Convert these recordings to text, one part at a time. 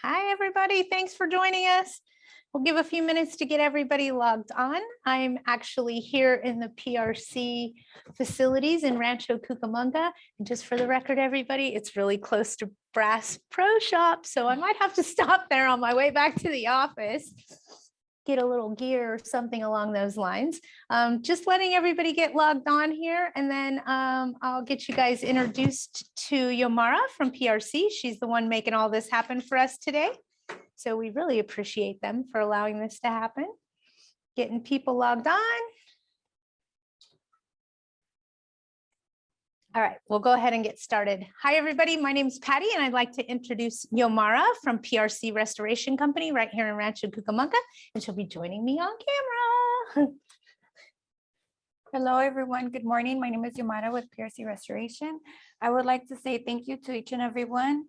Hi, everybody. Thanks for joining us. We'll give a few minutes to get everybody logged on. I'm actually here in the PRC facilities in Rancho Cucamonga. And just for the record, everybody, it's really close to Brass Pro Shop. So I might have to stop there on my way back to the office, get a little gear or something along those lines. Just letting everybody get logged on here, and then I'll get you guys introduced to Yomara from PRC. She's the one making all this happen for us today. So we really appreciate them for allowing this to happen. Getting people logged on. All right, we'll go ahead and get started. Hi, everybody. My name is Patty, and I'd like to introduce Yomara from PRC Restoration Company right here in Rancho Cucamonga, and she'll be joining me on camera. Hello, everyone. Good morning. My name is Yomara with PRC Restoration. I would like to say thank you to each and every one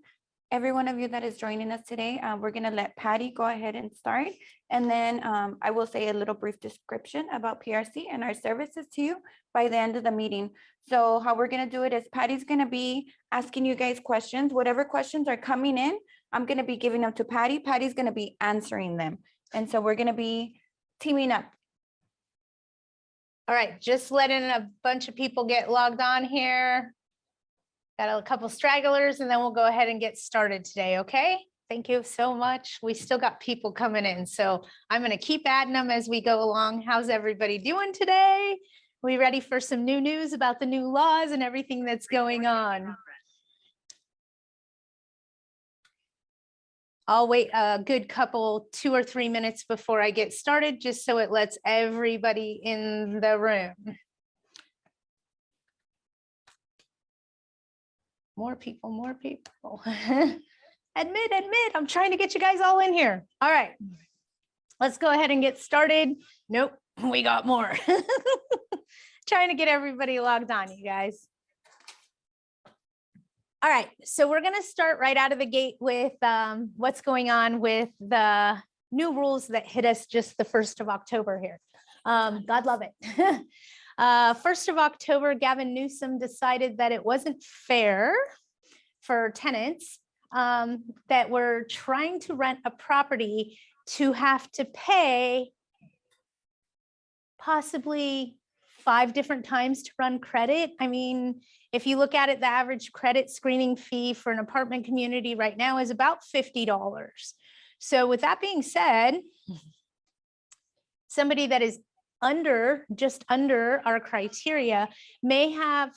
of you that is joining us today. We're going to let Patty go ahead and start. And then I will say a little brief description about PRC and our services to you by the end of the meeting. So how we're going to do it is Patty's going to be asking you guys questions. Whatever questions are coming in, I'm going to be giving them to Patty. Patty's going to be answering them. And so we're going to be teaming up. All right, just letting a bunch of people get logged on here. Got a couple stragglers, and then we'll go ahead and get started today, okay? Thank you so much. We still got people coming in, so I'm going to keep adding them as we go along. How's everybody doing today? We ready for some new news about the new laws and everything that's going on? I'll wait a good couple, 2 or 3 minutes before I get started, just so it lets everybody in the room. More people, more people. Admit, I'm trying to get you guys all in here. All right, let's go ahead and get started. Nope, we got more. Trying to get everybody logged on, you guys. All right, so we're going to start right out of the gate with what's going on with the new rules that hit us just the 1st of October here. God love it. 1st of October, Gavin Newsom decided that it wasn't fair for tenants that were trying to rent a property to have to pay possibly 5 different times to run credit. I mean, if you look at it, the average credit screening fee for an apartment community right now is about $50. So with that being said, somebody that is just under our criteria may have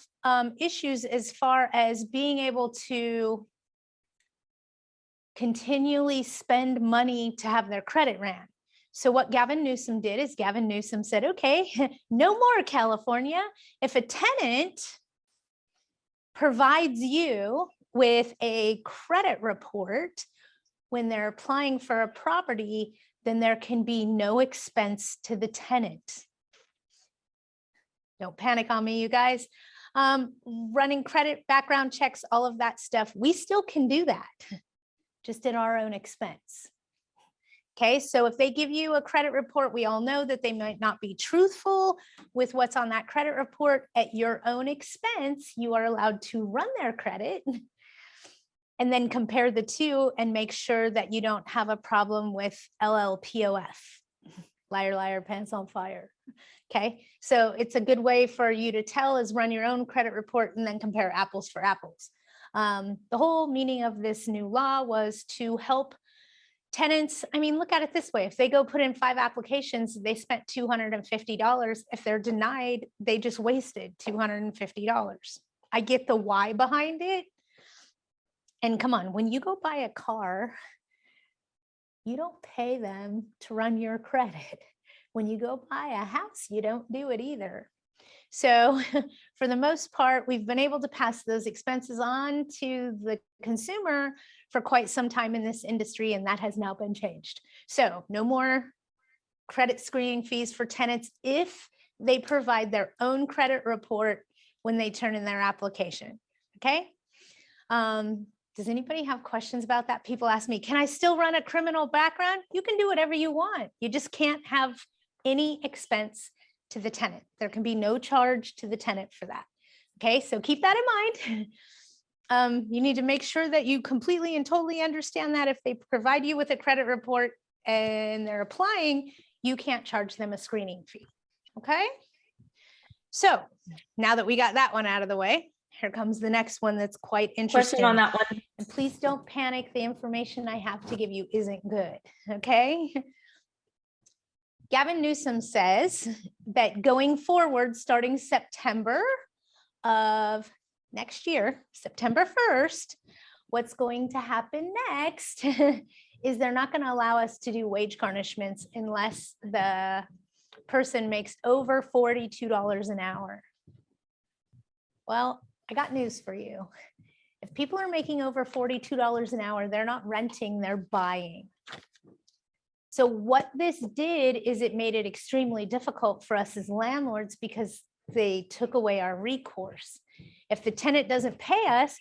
issues as far as being able to continually spend money to have their credit ran. So what Gavin Newsom did is Gavin Newsom said, okay, no more California. If a tenant provides you with a credit report when they're applying for a property, then there can be no expense to the tenant. Don't panic on me, you guys. Running credit, background checks, all of that stuff, we still can do that, just at our own expense. Okay, so if they give you a credit report, we all know that they might not be truthful with what's on that credit report. At your own expense, you are allowed to run their credit and then compare the two and make sure that you don't have a problem with LLPOF, liar, liar, pants on fire. Okay, so it's a good way for you to tell is run your own credit report and then compare apples for apples. The whole meaning of this new law was to help tenants. I mean, look at it this way. If they go put in 5 applications, they spent $250. If they're denied, they just wasted $250. I get the why behind it. And come on, when you go buy a car, you don't pay them to run your credit. When you go buy a house, you don't do it either. So for the most part, we've been able to pass those expenses on to the consumer for quite some time in this industry, and that has now been changed. So no more credit screening fees for tenants if they provide their own credit report when they turn in their application, okay? Does anybody have questions about that? People ask me, can I still run a criminal background? You can do whatever you want. You just can't have any expense to the tenant. There can be no charge to the tenant for that. Okay, so keep that in mind. You need to make sure that you completely and totally understand that if they provide you with a credit report and they're applying, you can't charge them a screening fee. Okay. So now that we got that one out of the way, here comes the next one that's quite interesting. Question on that one. And please don't panic. The information I have to give you isn't good. Okay. Gavin Newsom says that going forward, starting September of next year, September 1st, what's going to happen next is they're not going to allow us to do wage garnishments unless the person makes over $42 an hour. Well, I got news for you. If people are making over $42 an hour, they're not renting, they're buying. So what this did is it made it extremely difficult for us as landlords because they took away our recourse. If the tenant doesn't pay us,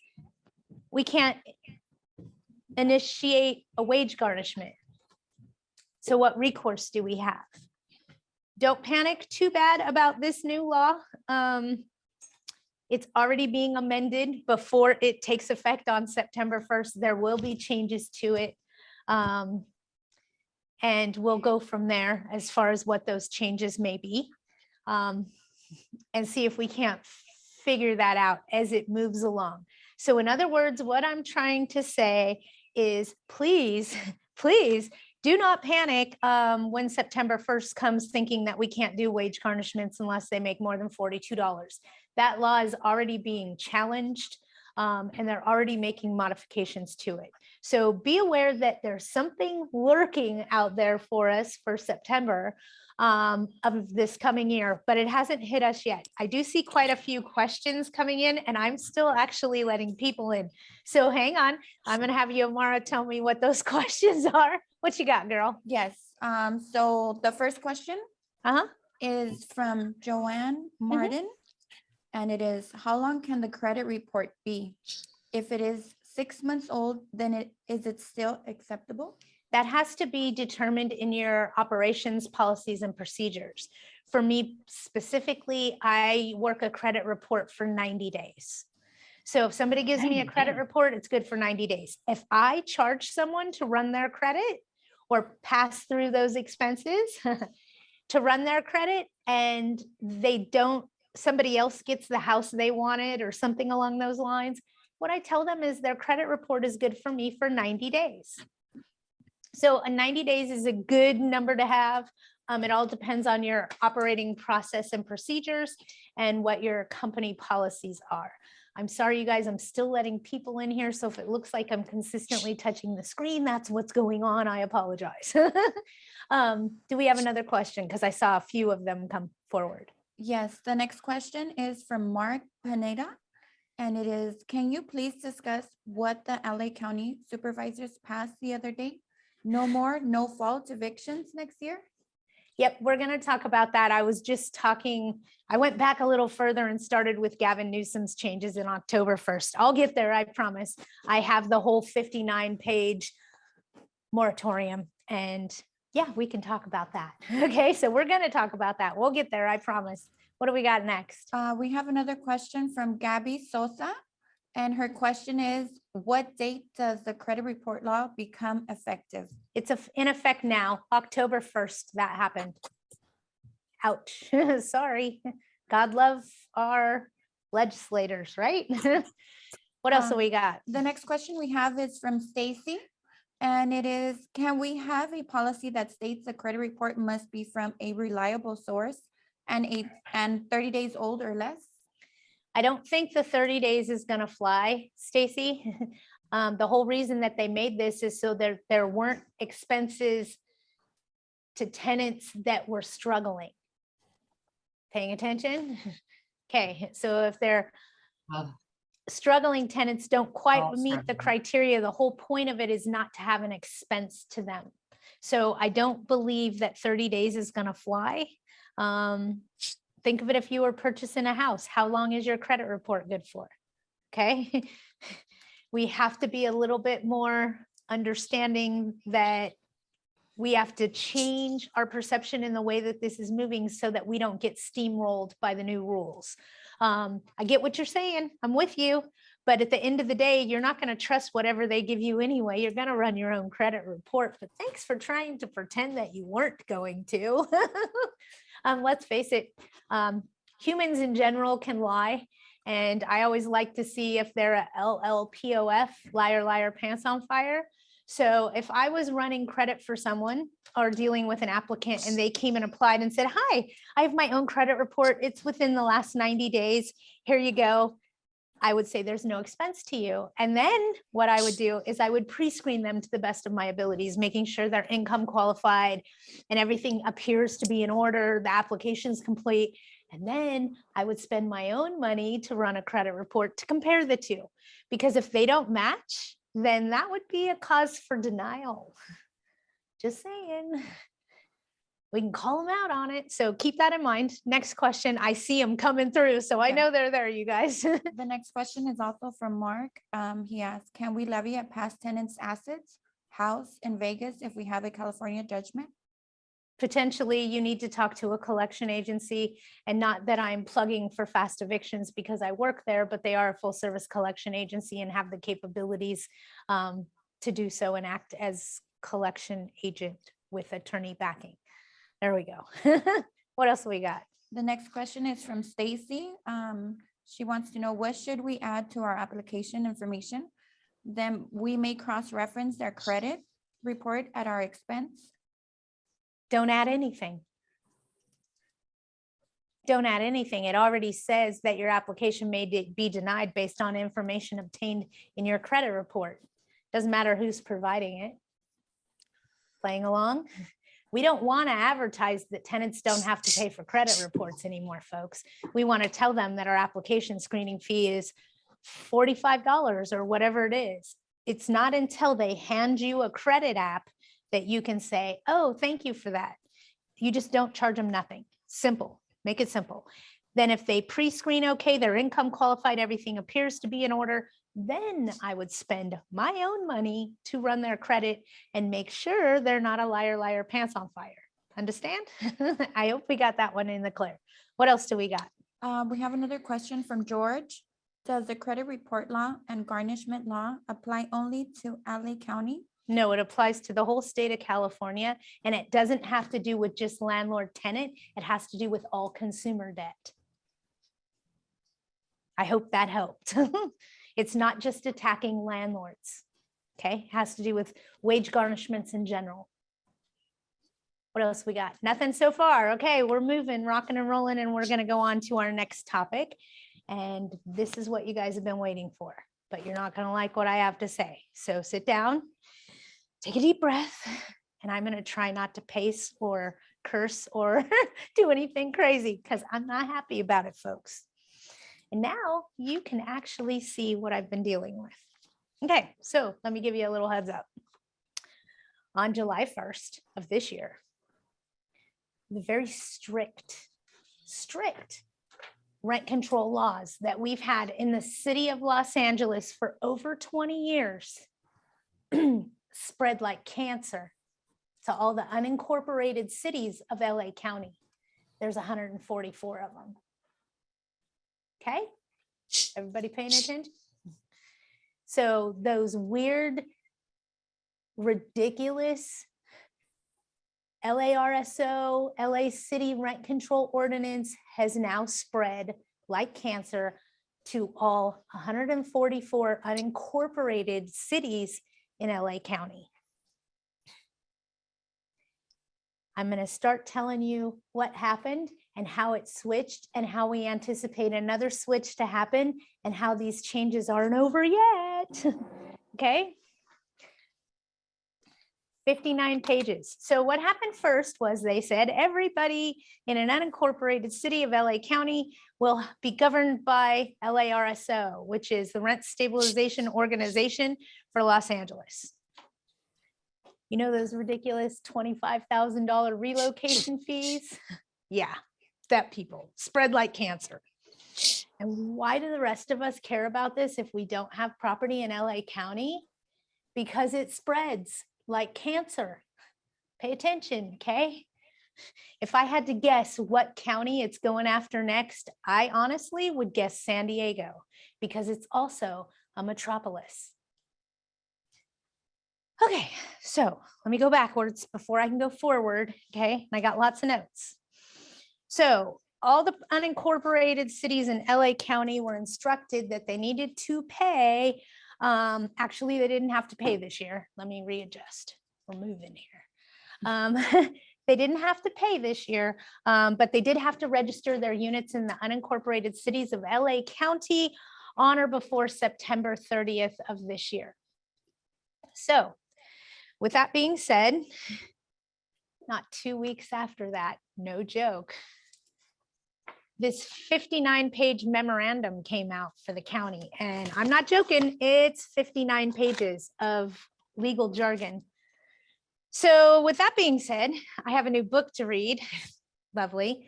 we can't initiate a wage garnishment. So what recourse do we have? Don't panic too bad about this new law. It's already being amended before it takes effect on September 1st. There will be changes to it. And we'll go from there as far as what those changes may be, and see if we can't figure that out as it moves along. So in other words, what I'm trying to say is please, please do not panic when September 1st comes thinking that we can't do wage garnishments unless they make more than $42. That law is already being challenged, and they're already making modifications to it. So be aware that there's something lurking out there for us for September of this coming year, but it hasn't hit us yet. I do see quite a few questions coming in, and I'm still actually letting people in. So hang on, I'm gonna have you, Amara, tell me what those questions are. What you got, girl? Yes. So the first question is from Joanne Martin. And it is, how long can the credit report be? If it is 6 months old, then is it still acceptable? That has to be determined in your operations, policies, and procedures. For me specifically, I work a credit report for 90 days. So if somebody gives me a credit report, it's good for 90 days. If I charge someone to run their credit or pass through those expenses to run their credit and they don't, somebody else gets the house they wanted or something along those lines, what I tell them is their credit report is good for me for 90 days. So a 90 days is a good number to have. It all depends on your operating process and procedures and what your company policies are. I'm sorry, you guys, I'm still letting people in here. So if it looks like I'm consistently touching the screen, that's what's going on. I apologize. Do we have another question? Because I saw a few of them come forward. Yes, the next question is from Mark Pineda, and it is, can you please discuss what the LA County supervisors passed the other day? No more no fault evictions next year? Yep, we're going to talk about that. I was just talking, I went back a little further and started with Gavin Newsom's changes in October 1st. I'll get there, I promise. I have the whole 59-page moratorium, and yeah, we can talk about that. Okay, so we're going to talk about that. We'll get there, I promise. What do we got next? We have another question from Gabby Sosa, and her question is, what date does the credit report law become effective? It's in effect now, October 1st, that happened. Ouch, sorry. God love our legislators, right? What else do we got? The next question we have is from Stacy. And it is, can we have a policy that states the credit report must be from a reliable source and 30 days old or less? I don't think the 30 days is going to fly, Stacy. The whole reason that they made this is so there weren't expenses to tenants that were struggling. Paying attention? Okay, so if they're struggling tenants don't quite meet the criteria, the whole point of it is not to have an expense to them. So I don't believe that 30 days is going to fly. Think of it if you were purchasing a house. How long is your credit report good for? Okay. We have to be a little bit more understanding that we have to change our perception in the way that this is moving so that we don't get steamrolled by the new rules. I get what you're saying. I'm with you, But at the end of the day, you're not going to trust whatever they give you anyway. You're going to run your own credit report. But thanks for trying to pretend that you weren't going to. Let's face it, humans in general can lie. And I always like to see if they're a LLPOF, liar, liar, pants on fire. So if I was running credit for someone or dealing with an applicant and they came and applied and said, hi, I have my own credit report. It's within the last 90 days. Here you go. I would say there's no expense to you. And then what I would do is I would pre-screen them to the best of my abilities, making sure they're income qualified and everything appears to be in order, the application's complete. And then I would spend my own money to run a credit report to compare the two. Because if they don't match, then that would be a cause for denial. Just saying. We can call them out on it. So keep that in mind. Next question. I see them coming through. So I know they're there, you guys. The next question is also from Mark. He asks, can we levy at past tenants' assets, house in Vegas, if we have a California judgment? Potentially, you need to talk to a collection agency, and not that I'm plugging for fast evictions because I work there, but they are a full service collection agency and have the capabilities to do so and act as collection agent with attorney backing. There we go. What else we got? The next question is from Stacy. She wants to know, what should we add to our application information? Then we may cross-reference their credit report at our expense. Don't add anything. Don't add anything. It already says that your application may be denied based on information obtained in your credit report. Doesn't matter who's providing it. Playing along? We don't want to advertise that tenants don't have to pay for credit reports anymore, folks. We want to tell them that our application screening fee is $45 or whatever it is. It's not until they hand you a credit app that you can say, oh, thank you for that. You just don't charge them nothing. Simple. Make it simple. Then if they pre-screen okay, their income qualified, everything appears to be in order, then I would spend my own money to run their credit and make sure they're not a liar, liar, pants on fire. Understand? I hope we got that one in the clear. What else do we got? We have another question from George. Does the credit report law and garnishment law apply only to LA County? No, it applies to the whole state of California, and it doesn't have to do with just landlord tenant. It has to do with all consumer debt. I hope that helped. It's not just attacking landlords, okay? It has to do with wage garnishments in general. What else we got? Nothing so far. Okay, we're moving, rocking and rolling, and we're gonna go on to our next topic. And this is what you guys have been waiting for, but you're not gonna like what I have to say. So sit down, take a deep breath, and I'm gonna try not to pace or curse or do anything crazy because I'm not happy about it, folks. And now you can actually see what I've been dealing with. Okay, so let me give you a little heads up. On July 1st of this year, the very strict rent control laws that we've had in the city of Los Angeles for over 20 years spread like cancer to all the unincorporated cities of LA County. There's 144 of them. Okay, everybody paying attention? So those weird, ridiculous LARSO, LA City Rent Control Ordinance has now spread like cancer to all 144 unincorporated cities in LA County. I'm going to start telling you what happened and how it switched and how we anticipate another switch to happen and how these changes aren't over yet. Okay. 59 pages. So what happened first was they said everybody in an unincorporated city of LA County will be governed by LARSO, which is the Rent Stabilization Organization for Los Angeles. You know those ridiculous $25,000 relocation fees? Yeah, that people spread like cancer. And why do the rest of us care about this if we don't have property in LA County? Because it spreads like cancer. Pay attention, okay? If I had to guess what county it's going after next, I honestly would guess San Diego because it's also a metropolis. Okay, so let me go backwards before I can go forward, okay? And I got lots of notes. So all the unincorporated cities in LA County were instructed that they needed to pay. Actually, they didn't have to pay this year. Let me readjust. We're moving here. They didn't have to pay this year, but they did have to register their units in the unincorporated cities of LA County on or before September 30th of this year. So with that being said, not 2 weeks after that, no joke, this 59-page memorandum came out for the county. And I'm not joking, it's 59 pages of legal jargon. So with that being said, I have a new book to read, lovely.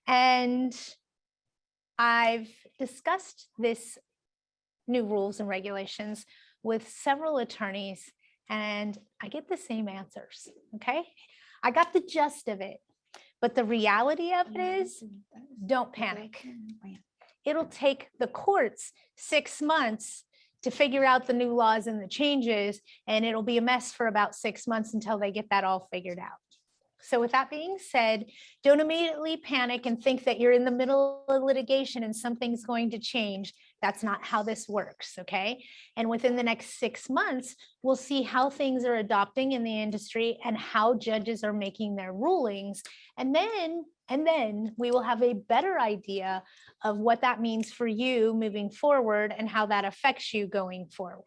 And I've discussed this new rules and regulations with several attorneys, and I get the same answers, okay? I got the gist of it, but the reality of it is, don't panic. It'll take the courts 6 months to figure out the new laws and the changes, and it'll be a mess for about 6 months until they get that all figured out. So with that being said, don't immediately panic and think that you're in the middle of litigation and something's going to change. That's not how this works, okay? And within the next 6 months, we'll see how things are adopting in the industry and how judges are making their rulings. And then we will have a better idea of what that means for you moving forward and how that affects you going forward.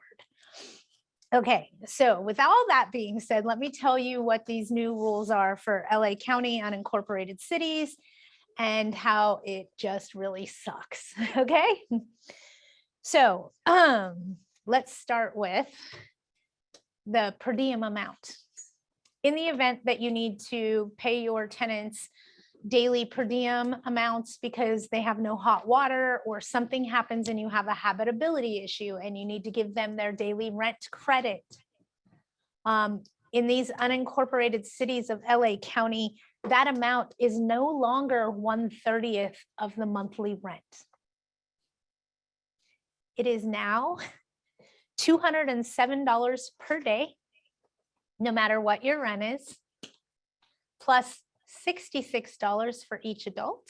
Okay, so with all that being said, let me tell you what these new rules are for LA County unincorporated cities and how it just really sucks, okay? So let's start with the per diem amount. In the event that you need to pay your tenants daily per diem amounts because they have no hot water or something happens and you have a habitability issue and you need to give them their daily rent credit. In these unincorporated cities of LA County, that amount is no longer 1/30th of the monthly rent. It is now $207 per day, no matter what your rent is, plus $66 for each adult,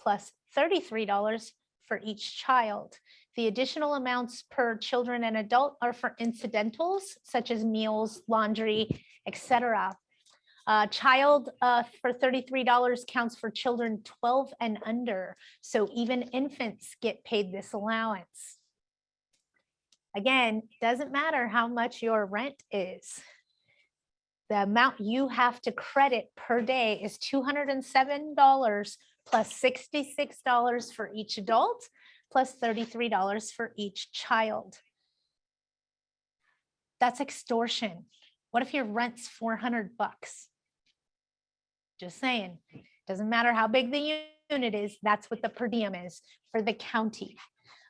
plus $33 for each child. The additional amounts per children and adult are for incidentals such as meals, laundry, etc. Child for $33 counts for children 12 and under. So even infants get paid this allowance. Again, it doesn't matter how much your rent is. The amount you have to credit per day is $207 plus $66 for each adult, plus $33 for each child. That's extortion. What if your rent's $400? Just saying, doesn't matter how big the unit is, that's what the per diem is for the county,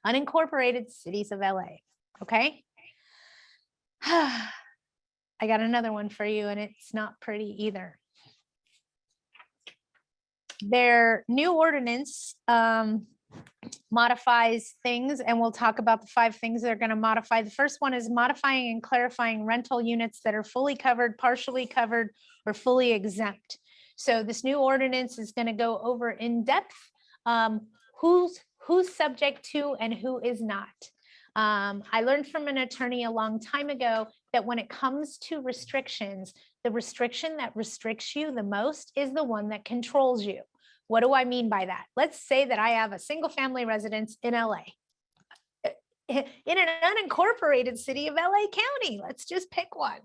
unincorporated cities of LA, okay? I got another one for you and it's not pretty either. Their new ordinance modifies things, and we'll talk about the 5 things they're going to modify. The first one is modifying and clarifying rental units that are fully covered, partially covered, or fully exempt. So this new ordinance is going to go over in depth who's subject to and who is not. I learned from an attorney a long time ago that when it comes to restrictions, the restriction that restricts you the most is the one that controls you. What do I mean by that? Let's say that I have a single family residence in LA, in an unincorporated city of LA County. Let's just pick one.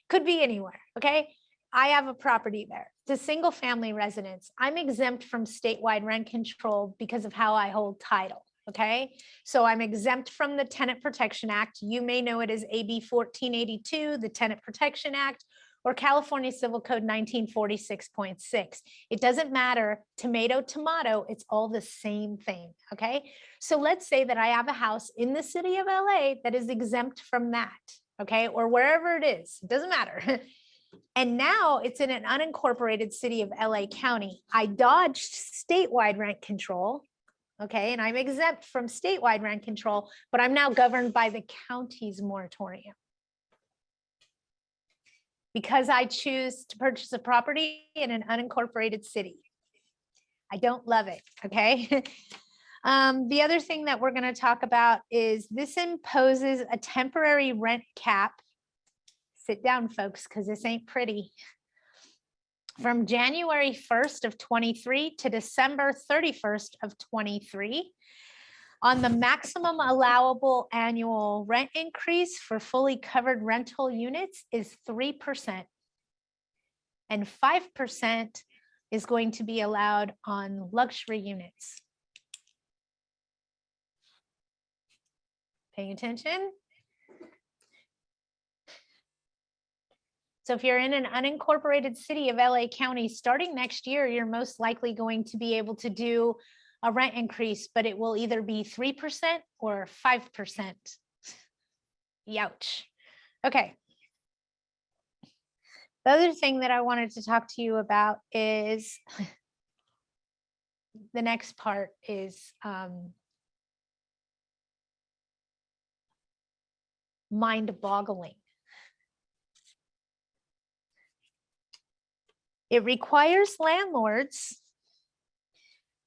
Could be anywhere, okay? I have a property there. It's a single family residence. I'm exempt from statewide rent control because of how I hold title. Okay, so I'm exempt from the Tenant Protection Act. You may know it as AB 1482, the Tenant Protection Act, or California Civil Code 1946.6. It doesn't matter, tomato, tomato, it's all the same thing, okay? So let's say that I have a house in the city of LA that is exempt from that, okay? Or wherever it is, it doesn't matter. And now it's in an unincorporated city of LA County. I dodged statewide rent control. Okay, and I'm exempt from statewide rent control, but I'm now governed by the county's moratorium. Because I choose to purchase a property in an unincorporated city. I don't love it, okay? The other thing that we're going to talk about is this imposes a temporary rent cap. Sit down, folks, because this ain't pretty. From January 1st of 23 to December 31st of 23, on the maximum allowable annual rent increase for fully covered rental units is 3%. And 5% is going to be allowed on luxury units. Paying attention? So if you're in an unincorporated city of LA County, starting next year, you're most likely going to be able to do a rent increase, but it will either be 3% or 5%. Youch. Okay. The other thing that I wanted to talk to you about is the next part is mind-boggling. It requires landlords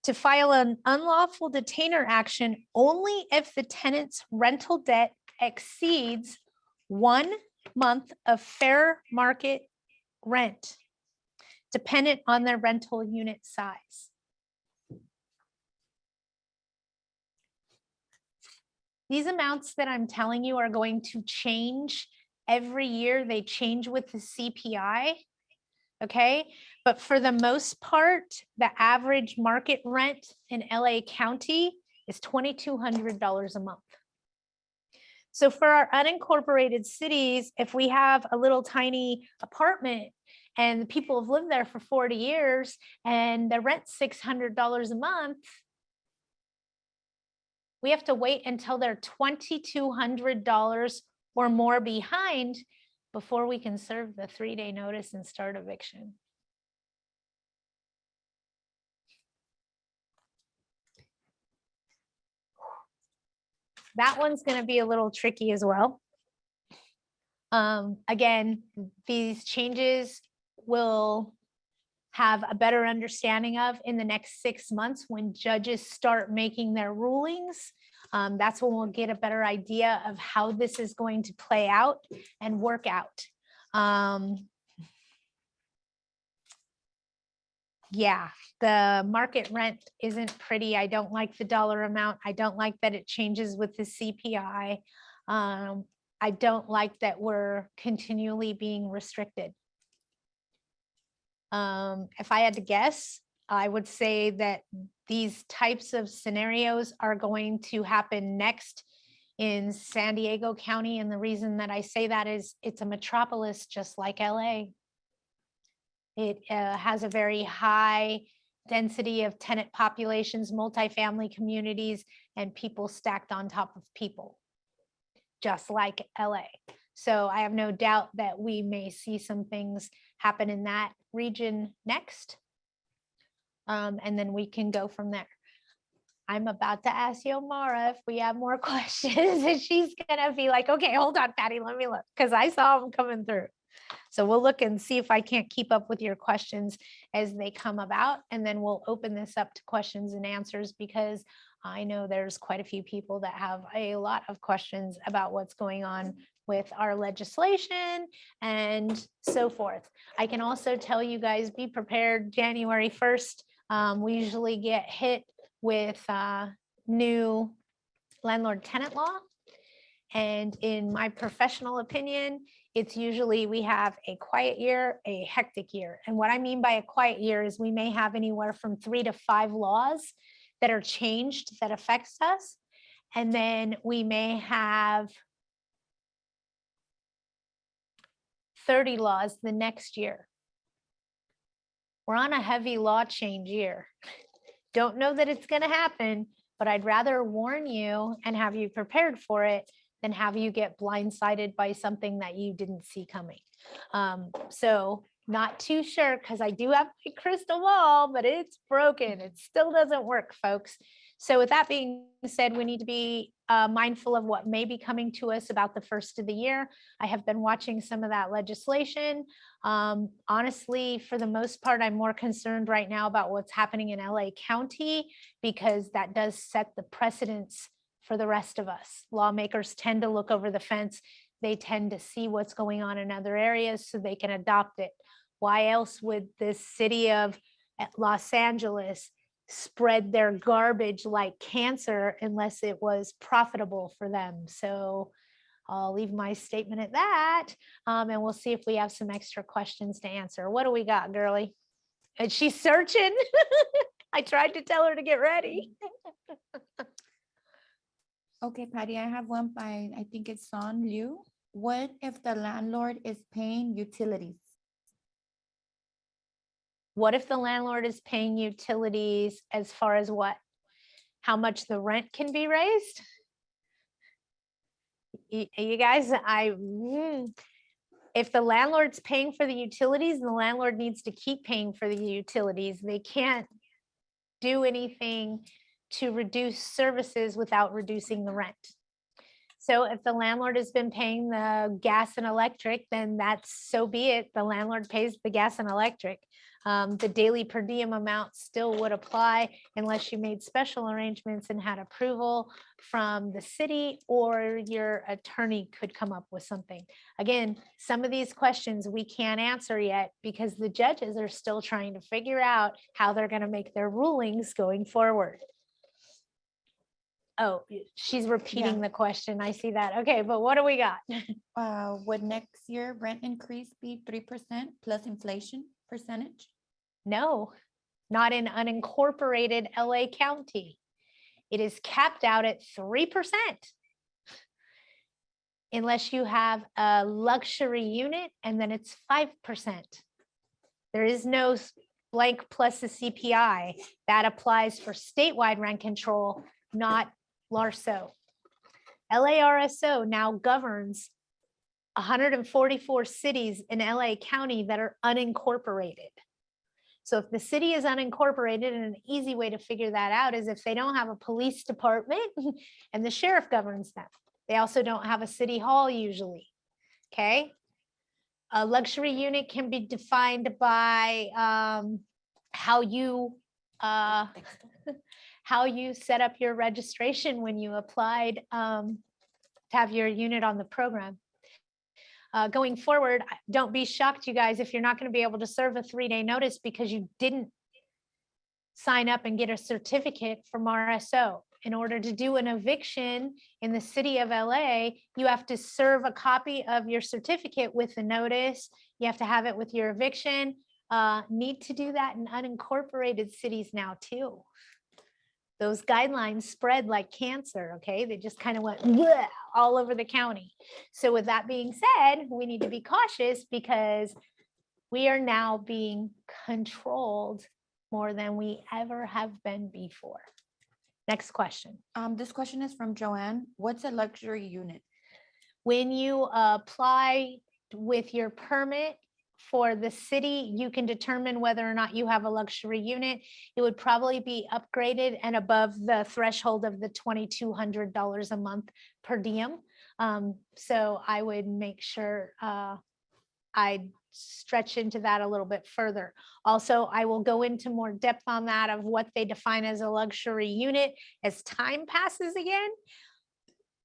to file an unlawful detainer action only if the tenant's rental debt exceeds 1 month of fair market rent, dependent on their rental unit size. These amounts that I'm telling you are going to change every year. They change with the CPI. Okay, but for the most part, the average market rent in LA County is $2,200 a month. So for our unincorporated cities, if we have a little tiny apartment and the people have lived there for 40 years and the rent's $600 a month, we have to wait until they're $2,200 or more behind before we can serve the 3-day notice and start eviction. That one's going to be a little tricky as well. Again, these changes will have a better understanding of in the next 6 months when judges start making their rulings. That's when we'll get a better idea of how this is going to play out and work out. Yeah, the market rent isn't pretty. I don't like the dollar amount. I don't like that it changes with the CPI. I don't like that we're continually being restricted. If I had to guess, I would say that these types of scenarios are going to happen next in San Diego County. And the reason that I say that is it's a metropolis just like LA. It has a very high density of tenant populations, multifamily communities, and people stacked on top of people, just like LA. So I have no doubt that we may see some things happen in that region next. And then we can go from there. I'm about to ask Yomara if we have more questions, and she's gonna be like, okay, hold on, Patty, let me look, because I saw them coming through. So we'll look and see if I can't keep up with your questions as they come about, and then we'll open this up to questions and answers, because I know there's quite a few people that have a lot of questions about what's going on with our legislation and so forth. I can also tell you guys, be prepared. January 1st, we usually get hit with new landlord tenant law. And in my professional opinion, it's usually we have a quiet year, a hectic year. And what I mean by a quiet year is we may have anywhere from 3 to 5 laws that are changed that affects us. And then we may have 30 laws the next year. We're on a heavy law change year. Don't know that it's going to happen, but I'd rather warn you and have you prepared for it than have you get blindsided by something that you didn't see coming. So not too sure, because I do have my crystal ball, but it's broken. It still doesn't work, folks. So with that being said, we need to be mindful of what may be coming to us about the first of the year. I have been watching some of that legislation. Honestly, for the most part, I'm more concerned right now about what's happening in LA County, because that does set the precedence for the rest of us. Lawmakers tend to look over the fence. They tend to see what's going on in other areas so they can adopt it. Why else would the city of Los Angeles spread their garbage like cancer unless it was profitable for them? So I'll leave my statement at that, and we'll see if we have some extra questions to answer. What do we got, girly? And she's searching. I tried to tell her to get ready. Okay, Patty, I have one by, I think it's Son Liu. What if the landlord is paying utilities? What if the landlord is paying utilities as far as what? How much the rent can be raised? You guys, if the landlord's paying for the utilities, the landlord needs to keep paying for the utilities. They can't do anything to reduce services without reducing the rent. So if the landlord has been paying the gas and electric, then that's so be it. The landlord pays the gas and electric. The daily per diem amount still would apply unless you made special arrangements and had approval from the city, or your attorney could come up with something. Again, some of these questions we can't answer yet because the judges are still trying to figure out how they're going to make their rulings going forward. Oh, she's repeating the question. I see that. Okay, but what do we got? Would next year rent increase be 3% plus inflation percentage? No, not in unincorporated LA County. It is capped out at 3%. Unless you have a luxury unit, and then it's 5%. There is no blank plus the CPI. That applies for statewide rent control, not LARSO. LARSO now governs 144 cities in LA County that are unincorporated. So if the city is unincorporated, and an easy way to figure that out is if they don't have a police department and the sheriff governs them. They also don't have a city hall usually, okay? A luxury unit can be defined by how you set up your registration when you applied to have your unit on the program. Going forward, don't be shocked, you guys, if you're not going to be able to serve a 3-day notice because you didn't sign up and get a certificate from RSO. In order to do an eviction in the city of LA, you have to serve a copy of your certificate with the notice. You have to have it with your eviction. Need to do that in unincorporated cities now too. Those guidelines spread like cancer, okay? They just kind of went all over the county. So with that being said, we need to be cautious because we are now being controlled more than we ever have been before. Next question. This question is from Joanne. What's a luxury unit? When you apply with your permit for the city, you can determine whether or not you have a luxury unit. It would probably be upgraded and above the threshold of the $2,200 a month per diem. So I would make sure I'd stretch into that a little bit further. Also, I will go into more depth on that of what they define as a luxury unit as time passes again.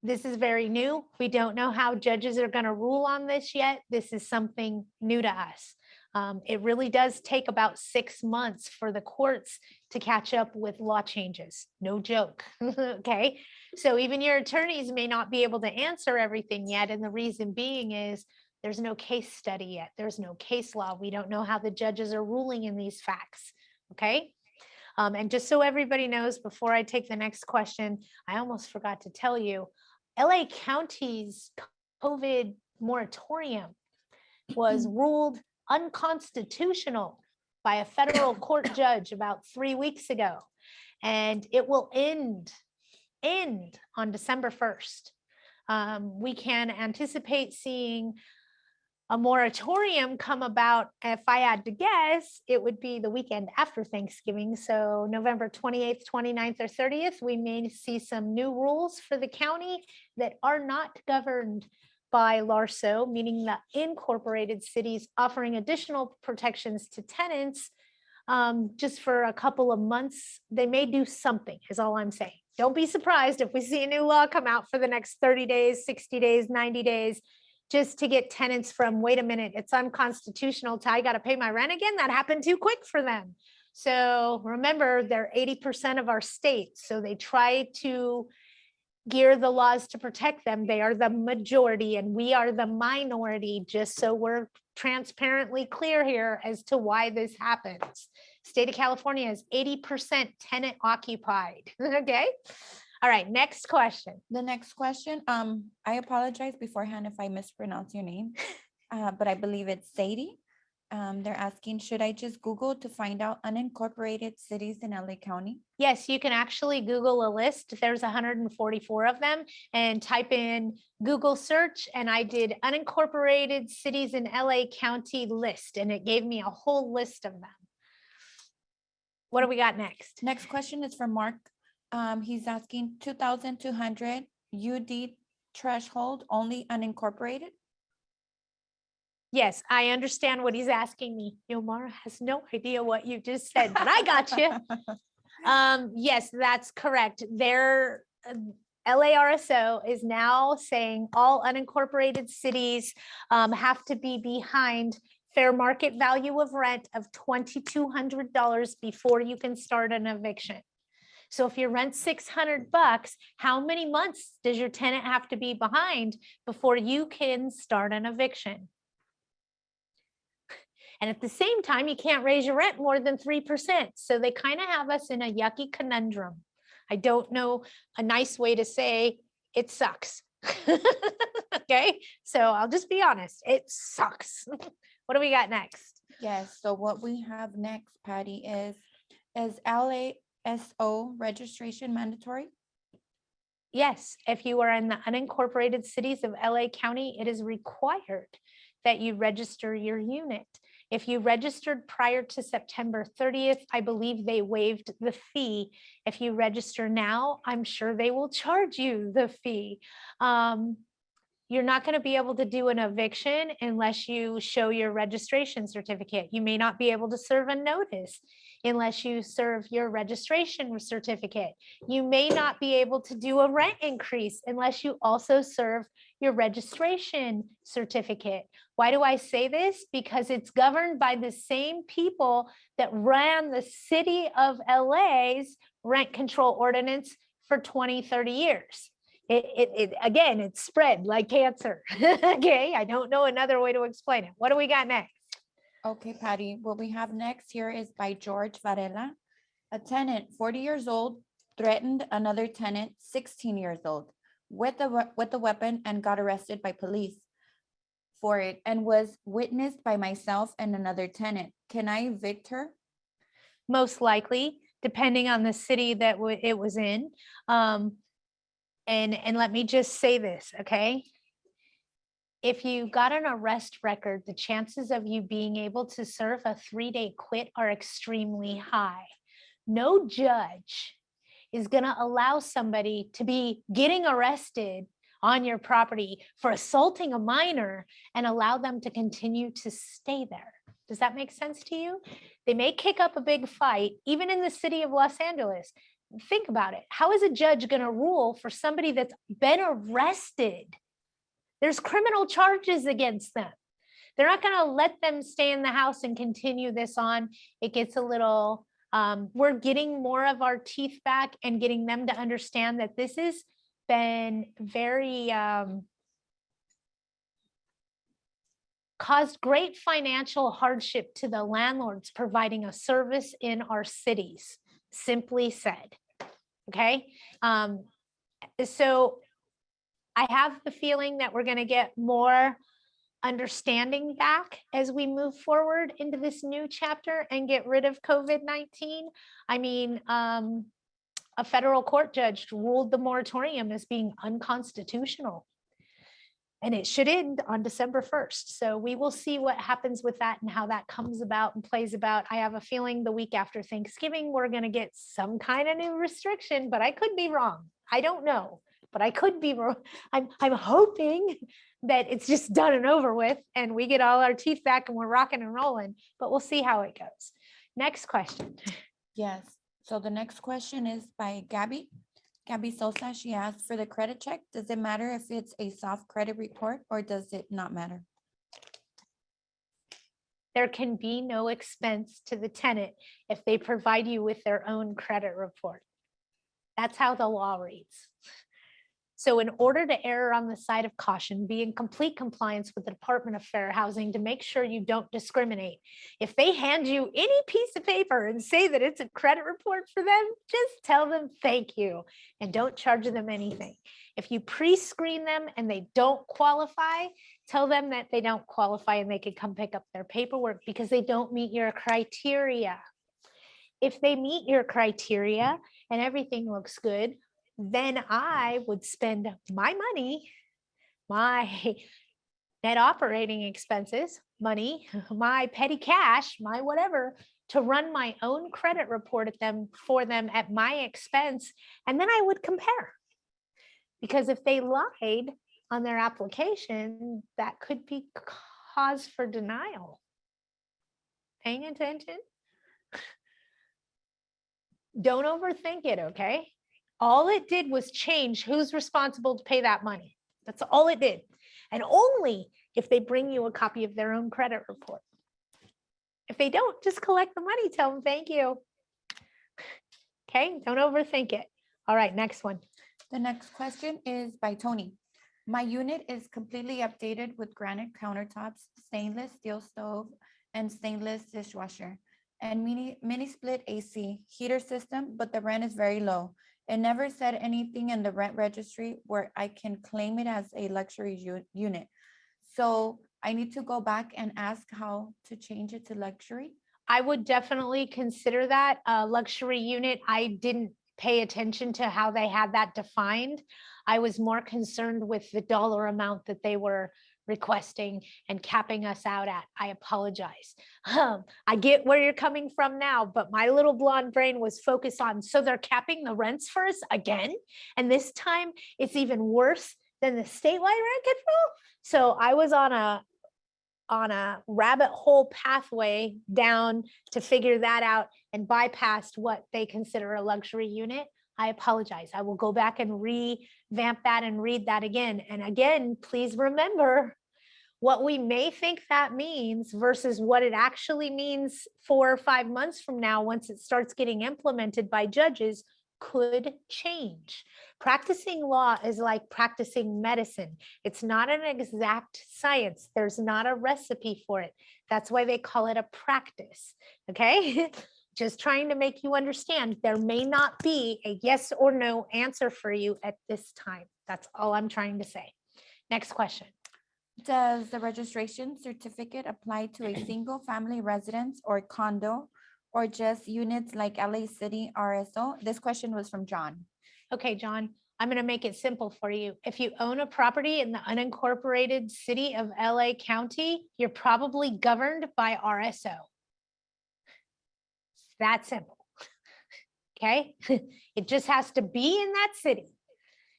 This is very new. We don't know how judges are going to rule on this yet. This is something new to us. It really does take about 6 months for the courts to catch up with law changes. No joke. Okay. So even your attorneys may not be able to answer everything yet. And the reason being is there's no case study yet. There's no case law. We don't know how the judges are ruling in these facts. Okay. And just so everybody knows, before I take the next question, I almost forgot to tell you, LA County's COVID moratorium was ruled unconstitutional by a federal court judge about 3 weeks ago, and it will end on December 1st. We can anticipate seeing a moratorium come about. If I had to guess, it would be the weekend after Thanksgiving. So November 28th, 29th, or 30th, we may see some new rules for the county that are not governed by LARSO, meaning the incorporated cities offering additional protections to tenants just for a couple of months. They may do something, is all I'm saying. Don't be surprised if we see a new law come out for the next 30 days, 60 days, 90 days, just to get tenants from, wait a minute, it's unconstitutional to I got to pay my rent again. That happened too quick for them. So remember, they're 80% of our state. So they try to gear the laws to protect them. They are the majority and we are the minority, just so we're transparently clear here as to why this happens. State of California is 80% tenant occupied. Okay. All right, next question. The next question, I apologize beforehand if I mispronounce your name, but I believe it's Sadie. They're asking, should I just Google to find out unincorporated cities in LA County? Yes, you can actually Google a list. There's 144 of them, and type in Google search, and I did unincorporated cities in LA County list, and it gave me a whole list of them. What do we got next? Next question is from Mark. He's asking 2,200 UD threshold, only unincorporated? Yes, I understand what he's asking me. Yomara has no idea what you just said, but I got you. Yes, that's correct. Their LARSO is now saying all unincorporated cities have to be behind fair market value of rent of $2,200 before you can start an eviction. So if your rent's $600, how many months does your tenant have to be behind before you can start an eviction? And at the same time, you can't raise your rent more than 3%. So they kind of have us in a yucky conundrum. I don't know a nice way to say it sucks. Okay, so I'll just be honest, it sucks. What do we got next? Yes, so what we have next, Patty, is LASO registration mandatory? Yes, if you are in the unincorporated cities of LA County, it is required that you register your unit. If you registered prior to September 30th, I believe they waived the fee. If you register now, I'm sure they will charge you the fee. You're not going to be able to do an eviction unless you show your registration certificate. You may not be able to serve a notice unless you serve your registration certificate. You may not be able to do a rent increase unless you also serve your registration certificate. Why do I say this? Because it's governed by the same people that ran the city of LA's rent control ordinance for 20, 30 years. Again, it's spread like cancer. Okay, I don't know another way to explain it. What do we got next? Okay, Patty, what we have next here is by George Varela. A tenant, 40 years old, threatened another tenant, 16 years old, with a weapon and got arrested by police for it and was witnessed by myself and another tenant. Can I evict her? Most likely, depending on the city that it was in. And let me just say this, okay? If you got an arrest record, the chances of you being able to serve a 3-day quit are extremely high. No judge is going to allow somebody to be getting arrested on your property for assaulting a minor and allow them to continue to stay there. Does that make sense to you? They may kick up a big fight, even in the city of Los Angeles. Think about it. How is a judge going to rule for somebody that's been arrested? There's criminal charges against them. They're not going to let them stay in the house and continue this on. It gets a little, we're getting more of our teeth back and getting them to understand that this has been very, caused great financial hardship to the landlords providing a service in our cities, simply said. Okay. So I have the feeling that we're going to get more understanding back as we move forward into this new chapter and get rid of COVID-19. I mean, a federal court judge ruled the moratorium as being unconstitutional. And it should end on December 1st. So we will see what happens with that and how that comes about and plays about. I have a feeling the week after Thanksgiving, we're going to get some kind of new restriction, but I could be wrong. I don't know, but I could be wrong. I'm hoping that it's just done and over with and we get all our teeth back and we're rocking and rolling, but we'll see how it goes. Next question. Yes. So the next question is by Gabby Sosa. She asked, for the credit check, does it matter if it's a soft credit report or does it not matter? There can be no expense to the tenant if they provide you with their own credit report. That's how the law reads. So in order to err on the side of caution, be in complete compliance with the Department of Fair Housing to make sure you don't discriminate. If they hand you any piece of paper and say that it's a credit report for them, just tell them thank you and don't charge them anything. If you pre-screen them and they don't qualify, tell them that they don't qualify and they can come pick up their paperwork because they don't meet your criteria. If they meet your criteria and everything looks good, then I would spend my money, my net operating expenses, money, my petty cash, my whatever, to run my own credit report for them at my expense. And then I would compare. Because if they lied on their application, that could be cause for denial. Paying attention? Don't overthink it, okay? All it did was change who's responsible to pay that money. That's all it did. And only if they bring you a copy of their own credit report. If they don't, just collect the money, tell them thank you. Okay, don't overthink it. All right, next one. The next question is by Tony. My unit is completely updated with granite countertops, stainless steel stove, and stainless dishwasher, and mini split AC heater system, but the rent is very low. It never said anything in the rent registry where I can claim it as a luxury unit. So I need to go back and ask how to change it to luxury. I would definitely consider that a luxury unit. I didn't pay attention to how they had that defined. I was more concerned with the dollar amount that they were requesting and capping us out at. I apologize. I get where you're coming from now, but my little blonde brain was focused on, so they're capping the rents for us again. And this time it's even worse than the statewide rent control. So I was on a rabbit hole pathway down to figure that out and bypassed what they consider a luxury unit. I apologize. I will go back and revamp that and read that again. And again, please remember what we may think that means versus what it actually means 4 or 5 months from now, once it starts getting implemented by judges, could change. Practicing law is like practicing medicine. It's not an exact science. There's not a recipe for it. That's why they call it a practice. Okay. Just trying to make you understand there may not be a yes or no answer for you at this time. That's all I'm trying to say. Next question. Does the registration certificate apply to a single family residence or condo, or just units like LA City RSO? This question was from John. Okay, John, I'm going to make it simple for you. If you own a property in the unincorporated city of LA County, you're probably governed by RSO. That simple. Okay, it just has to be in that city.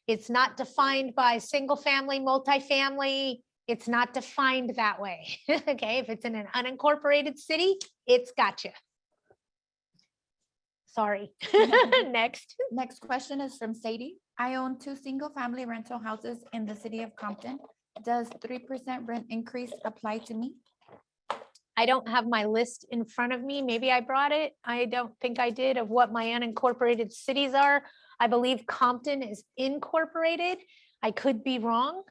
It's not defined by single family, multifamily. It's not defined that way. Okay, if it's in an unincorporated city, it's gotcha. Sorry. Next question is from Sadie. I own 2 single family rental houses in the city of Compton. Does 3% rent increase apply to me? I don't have my list in front of me. Maybe I brought it. I don't think I did, of what my unincorporated cities are. I believe Compton is incorporated. I could be wrong.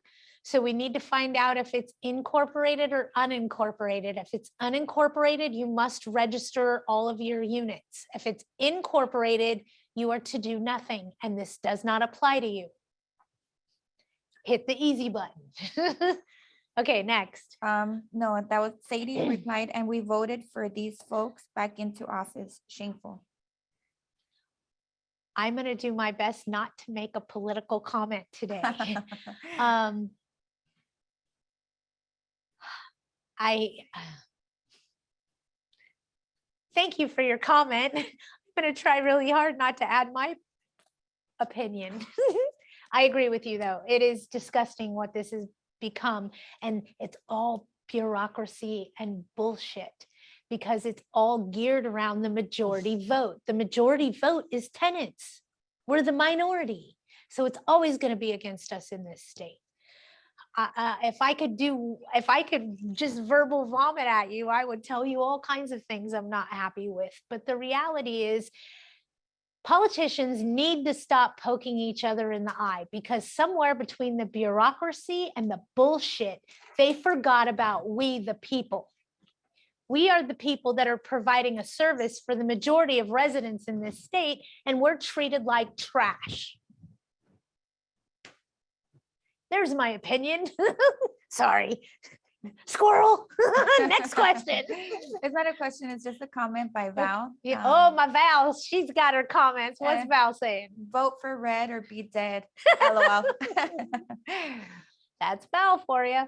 So we need to find out if it's incorporated or unincorporated. If it's unincorporated, you must register all of your units. If it's incorporated, you are to do nothing, and this does not apply to you. Hit the easy button. Okay, next. No, that was Sadie replied, and we voted for these folks back into office. Shameful. I'm going to do my best not to make a political comment today. thank you for your comment. I'm going to try really hard not to add my opinion. I agree with you, though. It is disgusting what this has become, and it's all bureaucracy and bullshit because it's all geared around the majority vote. The majority vote is tenants. We're the minority, so it's always going to be against us in this state. If I could just verbal vomit at you, I would tell you all kinds of things I'm not happy with. But the reality is, politicians need to stop poking each other in the eye, because somewhere between the bureaucracy and the bullshit, they forgot about we, the people. We are the people that are providing a service for the majority of residents in this state, and we're treated like trash. There's my opinion. Sorry. Squirrel. Next question. It's not a question, it's just a comment by Val. Yeah. Oh, my Val, she's got her comments. What's Val saying? Vote for red or be dead. LOL. That's Val for you.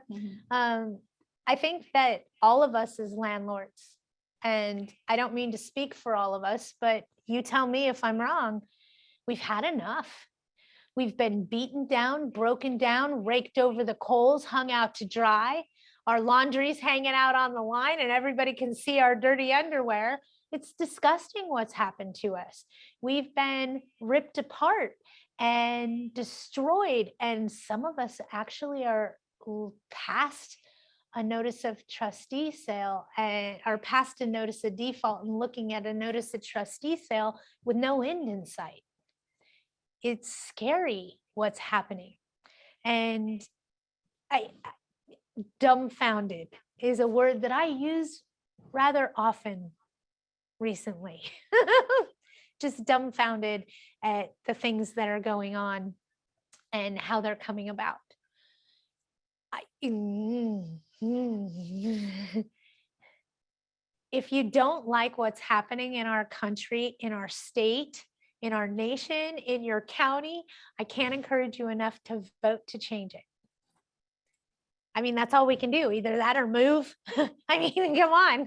I think that all of us as landlords, and I don't mean to speak for all of us, but you tell me if I'm wrong, we've had enough. We've been beaten down, broken down, raked over the coals, hung out to dry. Our laundry's hanging out on the line and everybody can see our dirty underwear. It's disgusting what's happened to us. We've been ripped apart and destroyed. And some of us actually are past a notice of trustee sale and are past a notice of default and looking at a notice of trustee sale with no end in sight. It's scary what's happening. And dumbfounded is a word that I use rather often recently. Just dumbfounded at the things that are going on and how they're coming about. If you don't like what's happening in our country, in our state, in our nation, in your county, I can't encourage you enough to vote to change it. I mean, that's all we can do, either that or move. I mean, come on.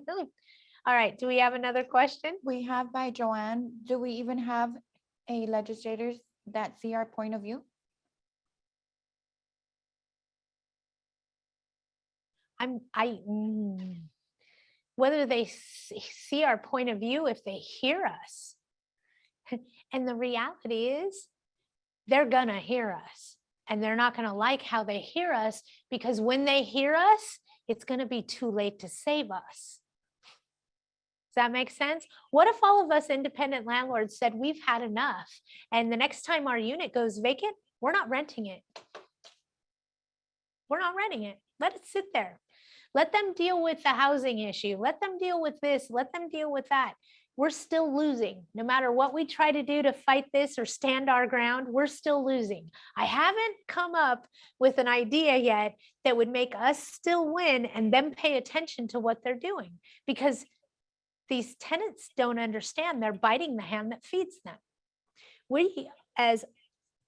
All right, do we have another question? We have by Joanne. Do we even have a legislators that see our point of view? Whether they see our point of view, if they hear us. And the reality is, they're gonna hear us. And they're not going to like how they hear us, because when they hear us, it's going to be too late to save us. Does that make sense? What if all of us independent landlords said we've had enough, and the next time our unit goes vacant, we're not renting it. We're not renting it. Let it sit there. Let them deal with the housing issue. Let them deal with this. Let them deal with that. We're still losing. No matter what we try to do to fight this or stand our ground, we're still losing. I haven't come up with an idea yet that would make us still win and them pay attention to what they're doing, because these tenants don't understand. They're biting the hand that feeds them. We as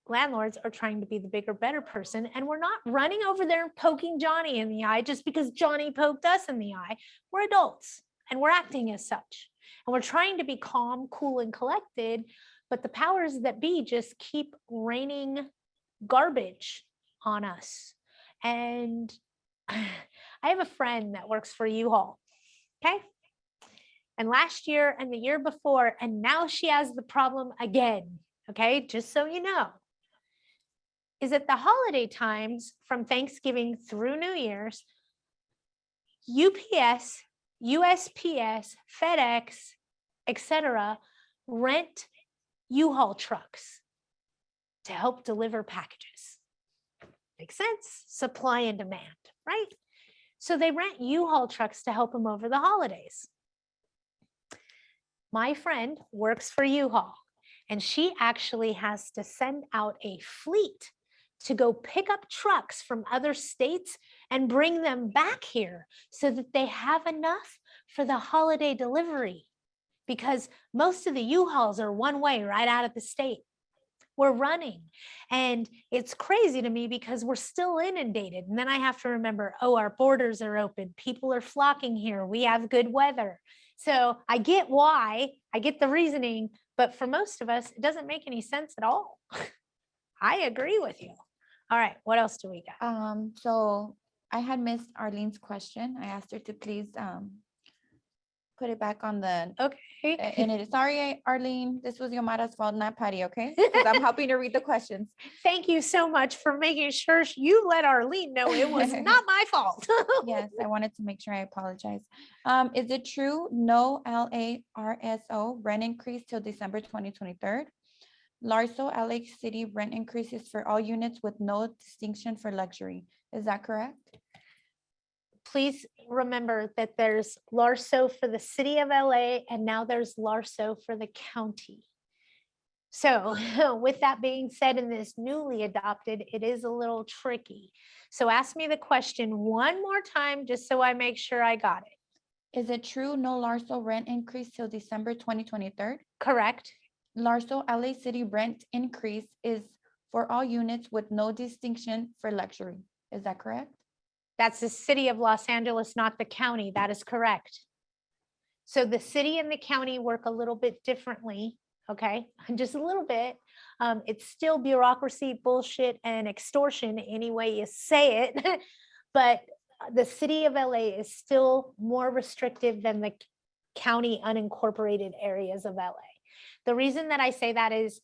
landlords are trying to be the bigger, better person, and we're not running over there and poking Johnny in the eye just because Johnny poked us in the eye. We're adults and we're acting as such. And we're trying to be calm, cool, and collected, but the powers that be just keep raining garbage on us. And I have a friend that works for U-Haul, okay? And last year and the year before, and now she has the problem again, okay? Just so you know, is at the holiday times from Thanksgiving through New Year's, UPS, USPS, FedEx, etc., rent U-Haul trucks to help deliver packages. Makes sense? Supply and demand, right? So they rent U-Haul trucks to help them over the holidays. My friend works for U-Haul, and she actually has to send out a fleet to go pick up trucks from other states and bring them back here so that they have enough for the holiday delivery, because most of the U-Hauls are one way right out of the state. we're running. And it's crazy to me because we're still inundated. And then I have to remember, oh, our borders are open. People are flocking here. We have good weather. So I get why, I get the reasoning, but for most of us, it doesn't make any sense at all. I agree with you. All right, what else do we got? So I had missed Arlene's question. I asked her to please put it back on the, Okay. and it is, sorry, Arlene, this was Yomara's fault, not Patty, okay? Because I'm helping her read the questions. Thank you so much for making sure you let Arlene know it was not my fault. Yes, I wanted to make sure I apologize. Is it true no LARSO rent increase till December 2023? Larso LA City rent increases for all units with no distinction for luxury. Is that correct? Please remember that there's LARSO for the city of LA and now there's LARSO for the county. So with that being said, in this newly adopted, it is a little tricky. So ask me the question one more time, just so I make sure I got it. Is it true no Larso rent increase till December 2023? Correct. Larso LA City rent increase is for all units with no distinction for luxury. Is that correct? That's the city of Los Angeles, not the county. That is correct. So the city and the county work a little bit differently, okay? Just a little bit. It's still bureaucracy, bullshit, and extortion any way you say it. But the city of LA is still more restrictive than the county unincorporated areas of LA. The reason that I say that is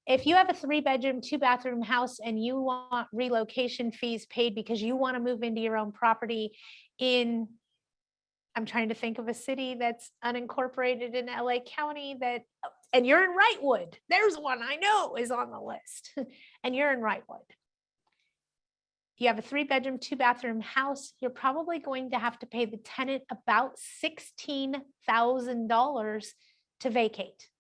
if you have a 3-bedroom, 2-bathroom house and you want relocation fees paid because you want to move into your own property in, I'm trying to think of a city that's unincorporated in LA County that, and you're in Wrightwood. There's one I know is on the list. And you're in Wrightwood. You have a 3-bedroom, 2-bathroom house, you're probably going to have to pay the tenant about $16,000 to vacate.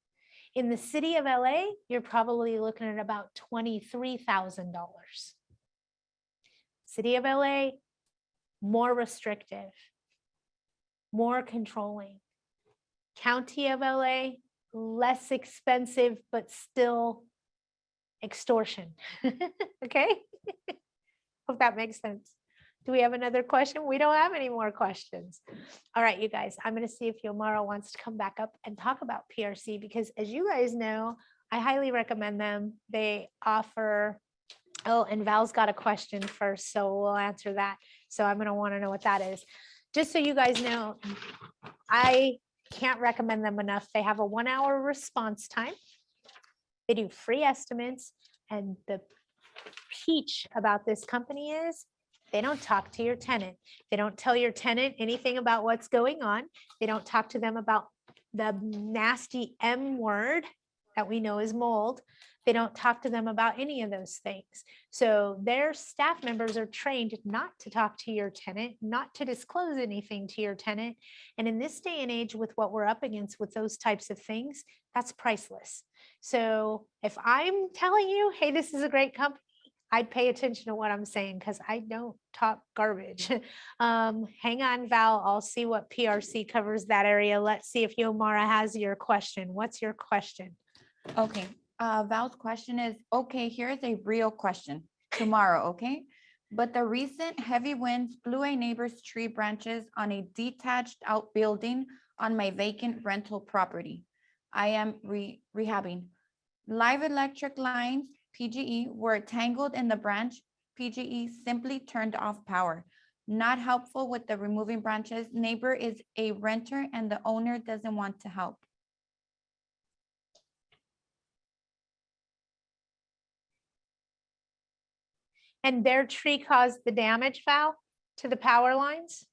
In the city of LA, you're probably looking at about $23,000. City of LA, more restrictive, more controlling. County of LA, less expensive, but still extortion. Okay? Hope that makes sense. Do we have another question? We don't have any more questions. All right, you guys, I'm going to see if Yomara wants to come back up and talk about PRC because as you guys know, I highly recommend them. They offer, oh, and Val's got a question first, so we'll answer that. So I'm going to want to know what that is. Just so you guys know, I can't recommend them enough. They have a 1-hour response time. They do free estimates. And the peach about this company is they don't talk to your tenant. They don't tell your tenant anything about what's going on. They don't talk to them about the nasty M word that we know is mold. They don't talk to them about any of those things. So their staff members are trained not to talk to your tenant, not to disclose anything to your tenant. And in this day and age, with what we're up against with those types of things, that's priceless. So if I'm telling you, hey, this is a great company, I'd pay attention to what I'm saying because I don't talk garbage. Hang on, Val. I'll see what PRC covers that area. Let's see if Yomara has your question. What's your question? Okay. Val's question is, okay, here's a real question tomorrow, okay? But the recent heavy winds blew a neighbor's tree branches on a detached outbuilding on my vacant rental property. I am rehabbing. Live electric lines, PGE, were tangled in the branch. PGE simply turned off power. Not helpful with the removing branches. Neighbor is a renter and the owner doesn't want to help. And their tree caused the damage, Val, to the power lines?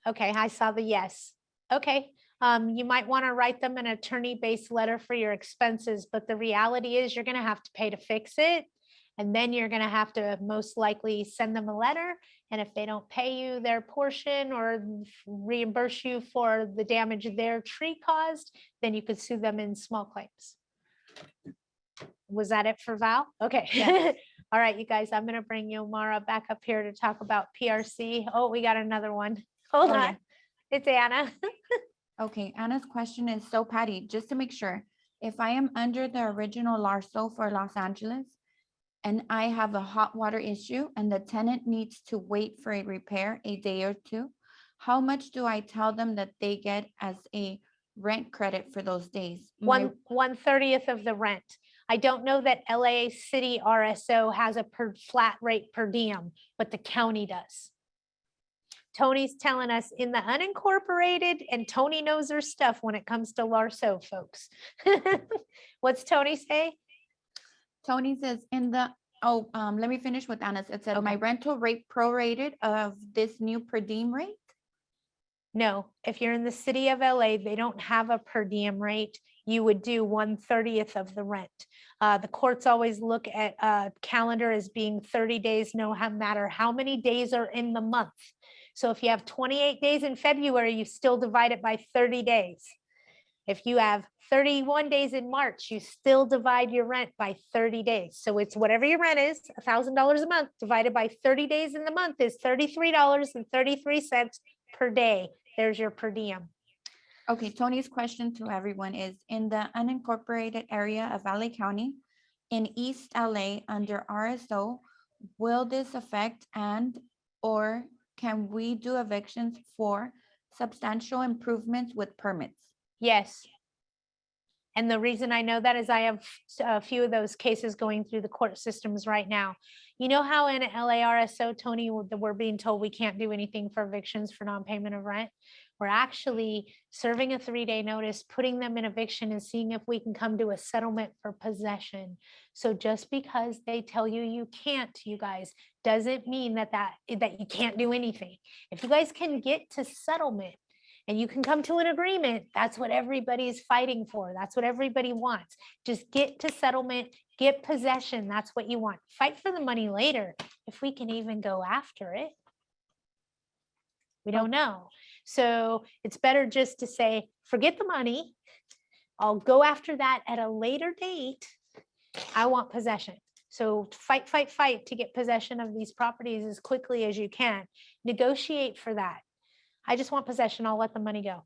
Okay, I saw the yes. Okay, you might want to write them an attorney-based letter for your expenses, but the reality is you're going to have to pay to fix it. And then you're going to have to most likely send them a letter. And if they don't pay you their portion or reimburse you for the damage their tree caused, then you could sue them in small claims. Was that it for Val? Okay. Yes. All right, you guys, I'm going to bring Yomara back up here to talk about PRC. Oh, we got another one. Hold on. Yeah. It's Anna. Okay, Anna's question is, so Patty, just to make sure, if I am under the original LARSO for Los Angeles and I have a hot water issue and the tenant needs to wait for a repair a day or two, how much do I tell them that they get as a rent credit for those days? One 1/30th of the rent. I don't know that LA City RSO has a flat rate per diem, but the county does. Tony's telling us in the unincorporated, and Tony knows her stuff when it comes to LARSO, folks. What's Tony say? Tony says let me finish with Anna's. It said my rental rate prorated of this new per diem rate. No, if you're in the city of LA, they don't have a per diem rate. You would do 1/30th of the rent. The courts always look at a calendar as being 30 days, no matter how many days are in the month. So if you have 28 days in February, you still divide it by 30 days. If you have 31 days in March, you still divide your rent by 30 days. So it's whatever your rent is, $1,000 a month divided by 30 days in the month is $33.33 per day. There's your per diem. Okay, Tony's question to everyone is, in the unincorporated area of LA County, in East LA under RSO, will this affect or can we do evictions for substantial improvements with permits? Yes. And the reason I know that is I have a few of those cases going through the court systems right now. You know how in LARSO, Tony, we're being told we can't do anything for evictions for non-payment of rent? We're actually serving a 3-day notice, putting them in eviction and seeing if we can come to a settlement for possession. So just because they tell you you can't, you guys, doesn't mean that you can't do anything. If you guys can get to settlement, and you can come to an agreement, that's what everybody's fighting for. That's what everybody wants. Just get to settlement, get possession. That's what you want. Fight for the money later, if we can even go after it. We don't know. So it's better just to say, forget the money. I'll go after that at a later date. I want possession. So fight, fight, fight to get possession of these properties as quickly as you can. Negotiate for that. I just want possession. I'll let the money go.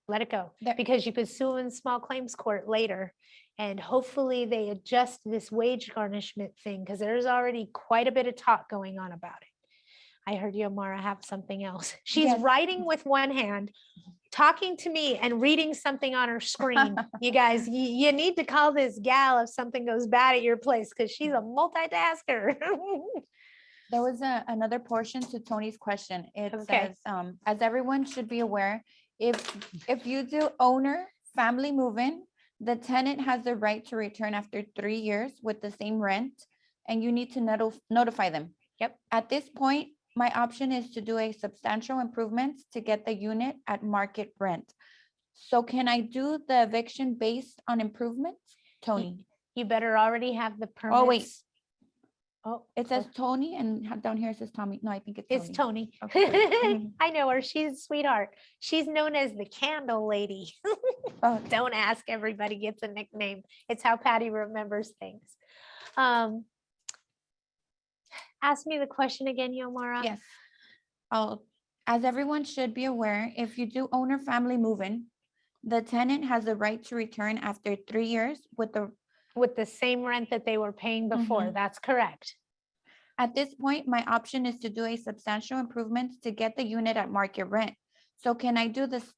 Let it go. Because you could sue in small claims court later. And hopefully they adjust this wage garnishment thing, because there's already quite a bit of talk going on about it. I heard Yomara have something else. She's writing with one hand, talking to me and reading something on her screen. You guys, you need to call this gal if something goes bad at your place, because she's a multitasker. There was another portion to Tony's question. It says, as everyone should be aware, if you do owner family move-in, the tenant has the right to return after 3 years with the same rent, and you need to notify them. Yep. At this point, my option is to do a substantial improvements to get the unit at market rent. So can I do the eviction based on improvements, Tony? You better already have the permits. Oh, wait. Oh, it says Tony, and down here it says Tommy. No, I think it's Tony. It's Tony. Okay. I know her. She's a sweetheart. She's known as the candle lady. Oh. Don't ask. Everybody gets a nickname. It's how Patty remembers things. Ask me the question again, Yomara. Yes. As everyone should be aware, if you do owner family move-in, the tenant has the right to return after 3 years with the same rent that they were paying before. That's correct. At this point, my option is to do a substantial improvement to get the unit at market rent. So can I do this?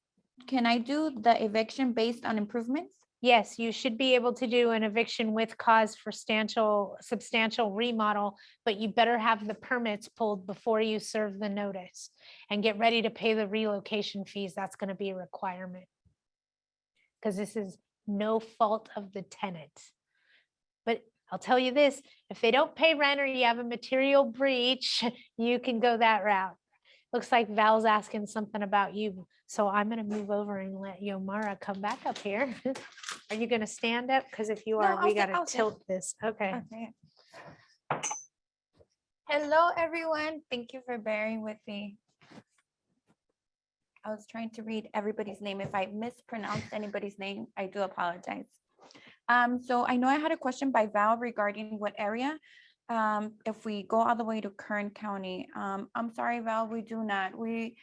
Can I do the eviction based on improvements? Yes, you should be able to do an eviction with cause for substantial remodel, but you better have the permits pulled before you serve the notice, and get ready to pay the relocation fees. That's going to be a requirement, because this is no fault of the tenant. But I'll tell you this, if they don't pay rent or you have a material breach, you can go that route. Looks like Val's asking something about you. So I'm going to move over and let Yomara come back up here. Are you going to stand up? Because if you are, we got to tilt this. Okay. Hello, everyone. Thank you for bearing with me. I was trying to read everybody's name. If I mispronounced anybody's name, I do apologize. So I know I had a question by Val regarding what area. If we go all the way to Kern County, I'm sorry, Val, we do not. We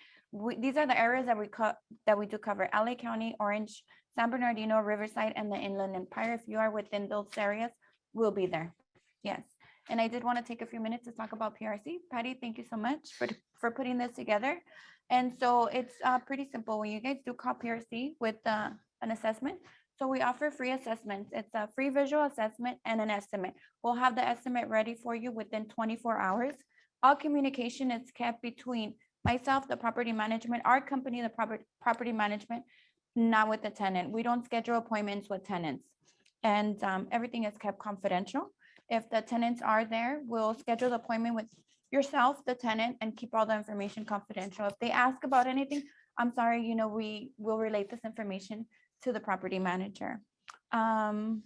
these are the areas that we do cover: LA County, Orange, San Bernardino, Riverside, and the Inland Empire. If you are within those areas, we'll be there. Yes. And I did want to take a few minutes to talk about PRC. Patty, thank you so much for putting this together. And so it's pretty simple. When you guys do call PRC with an assessment, so we offer free assessments. It's a free visual assessment and an estimate. We'll have the estimate ready for you within 24 hours. All communication is kept between myself, the property management, our company, the property management, not with the tenant. We don't schedule appointments with tenants, and everything is kept confidential. If the tenants are there, we'll schedule the appointment with yourself, the tenant, and keep all the information confidential. If they ask about anything, I'm sorry, we will relate this information to the property manager. Some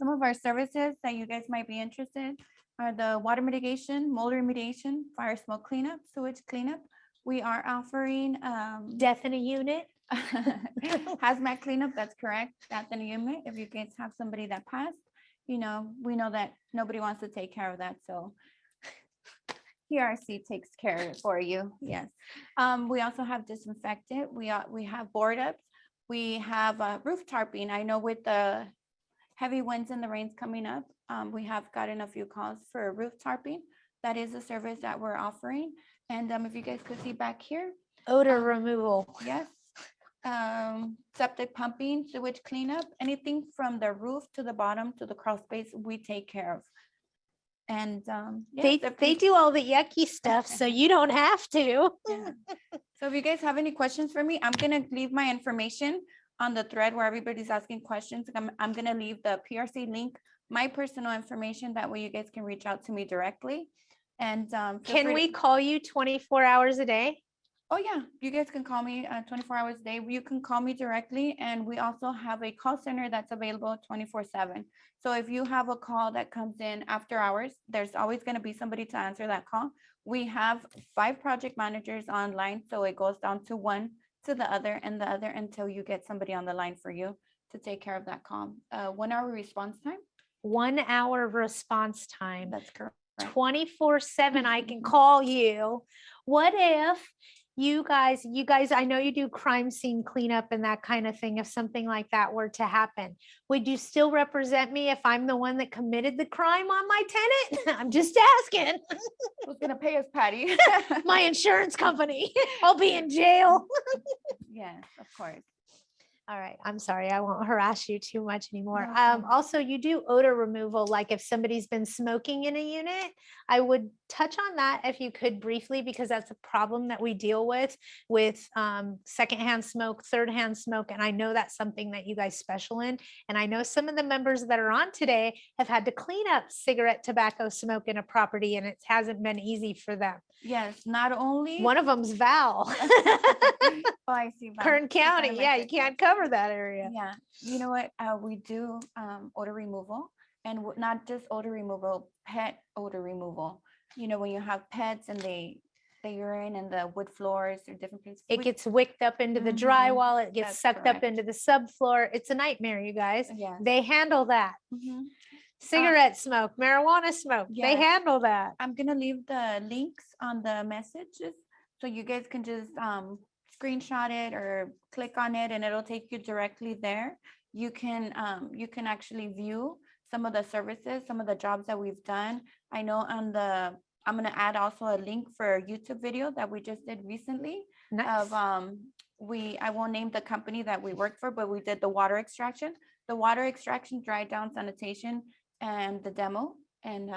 of our services that you guys might be interested are the water mitigation, mold remediation, fire smoke cleanup, sewage cleanup. We are offering Death in a unit. hazmat cleanup. That's correct. Death in a unit. If you guys have somebody that passed, we know that nobody wants to take care of that. So PRC takes care of it for you. Yes. We also have disinfectant. We have board ups. We have roof tarping. I know with the heavy winds and the rains coming up, we have gotten a few calls for roof tarping. That is a service that we're offering. And if you guys could see back here. Odor removal. Yes. Septic pumping, sewage cleanup, anything from the roof to the bottom to the crawl space, we take care of. And yes, they do all the yucky stuff, so you don't have to. Yeah. So if you guys have any questions for me, I'm gonna leave my information on the thread where everybody's asking questions. I'm gonna leave the PRC link, my personal information. That way you guys can reach out to me directly. And can we call you 24 hours a day? Oh yeah, you guys can call me 24 hours a day. You can call me directly, and we also have a call center that's available 24/7. So if you have a call that comes in after hours, there's always going to be somebody to answer that call. We have 5 project managers online, so it goes down to one to the other and the other until you get somebody on the line for you to take care of that call. 1 hour response time. 1 hour response time. That's correct. 24/7, I can call you. What if you guys, I know you do crime scene cleanup and that kind of thing. If something like that were to happen, would you still represent me if I'm the one that committed the crime on my tenant? I'm just asking. Who's gonna pay us, Patty? My insurance company. I'll be in jail. Yes, of course. All right. I'm sorry. I won't harass you too much anymore. No problem. Also, you do odor removal. Like if somebody's been smoking in a unit, I would touch on that if you could briefly, because that's a problem that we deal with secondhand smoke, thirdhand smoke. And I know that's something that you guys special in. And I know some of the members that are on today have had to clean up cigarette tobacco smoke in a property, and it hasn't been easy for them. Yes, not only one of them's Val. Oh, I see. Val. Kern County. Yeah, you can't cover that area. Yeah, you know what? We do odor removal, and not just odor removal, pet odor removal. When you have pets and they urine in the wood floors or different places. It gets wicked up into the drywall. It gets sucked up into the subfloor. It's a nightmare, you guys. Yeah. They handle that. Cigarette smoke, marijuana smoke. Yes. They handle that. I'm going to leave the links on the messages so you guys can just screenshot it or click on it, and it'll take you directly there. You can actually view some of the services, some of the jobs that we've done. I know I'm going to add also a link for a YouTube video that we just did recently. Nice. Of I won't name the company that we worked for, but we did the water extraction, dry down sanitation, and the demo, and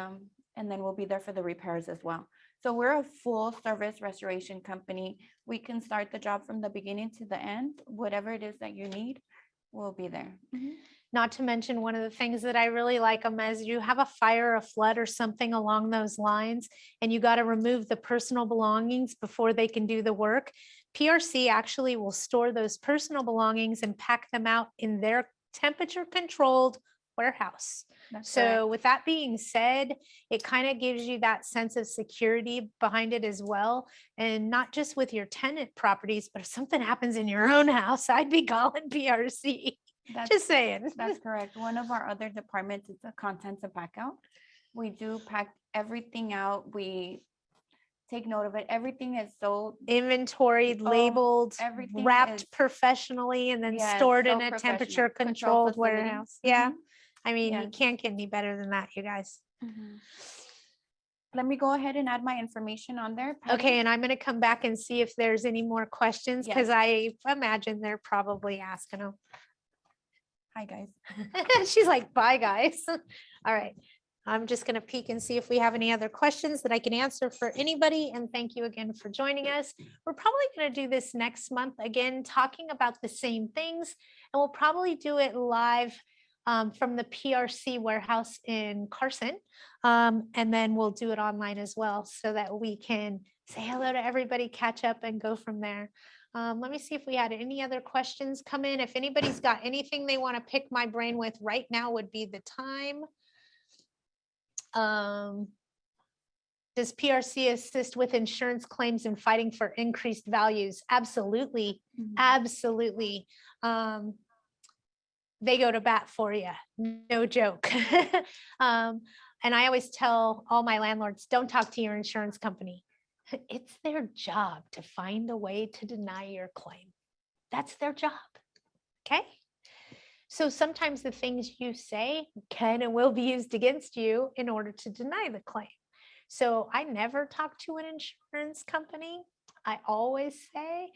then we'll be there for the repairs as well. So we're a full service restoration company. We can start the job from the beginning to the end. Whatever it is that you need, we'll be there. Not to mention, one of the things that I really like them is you have a fire, a flood, or something along those lines, and you got to remove the personal belongings before they can do the work. PRC actually will store those personal belongings and pack them out in their temperature controlled warehouse. So with that being said, it kind of gives you that sense of security behind it as well. And not just with your tenant properties, but if something happens in your own house, I'd be calling PRC. Just saying. That's correct. One of our other departments is the contents and pack out. We do pack everything out. We take note of it. Everything is so Inventoried, labeled, everything wrapped is- professionally, and then Yes, stored so in a professional. temperature Control controlled facility. warehouse. Yeah. Mhm. I mean, you Yes. can't get any better than that, you guys. Mhm. Let me go ahead and add my information on there. Patty. Okay, and I'm going to come back and see if there's any more questions because I imagine they're probably asking them. Hi, guys. She's like, bye, guys. All right. I'm just going to peek and see if we have any other questions that I can answer for anybody. And thank you again for joining us. We're probably going to do this next month again, talking about the same things. And we'll probably do it live from the PRC warehouse in Carson. And then we'll do it online as well so that we can say hello to everybody, catch up and go from there. Let me see if we had any other questions come in. If anybody's got anything they want to pick my brain with right now would be the time. Does PRC assist with insurance claims and fighting for increased values? Absolutely. Mhm. Absolutely. They go to bat for you. No joke. And I always tell all my landlords, don't talk to your insurance company. It's their job to find a way to deny your claim. That's their job. Okay. So sometimes the things you say can and will be used against you in order to deny the claim. So I never talk to an insurance company. I always say,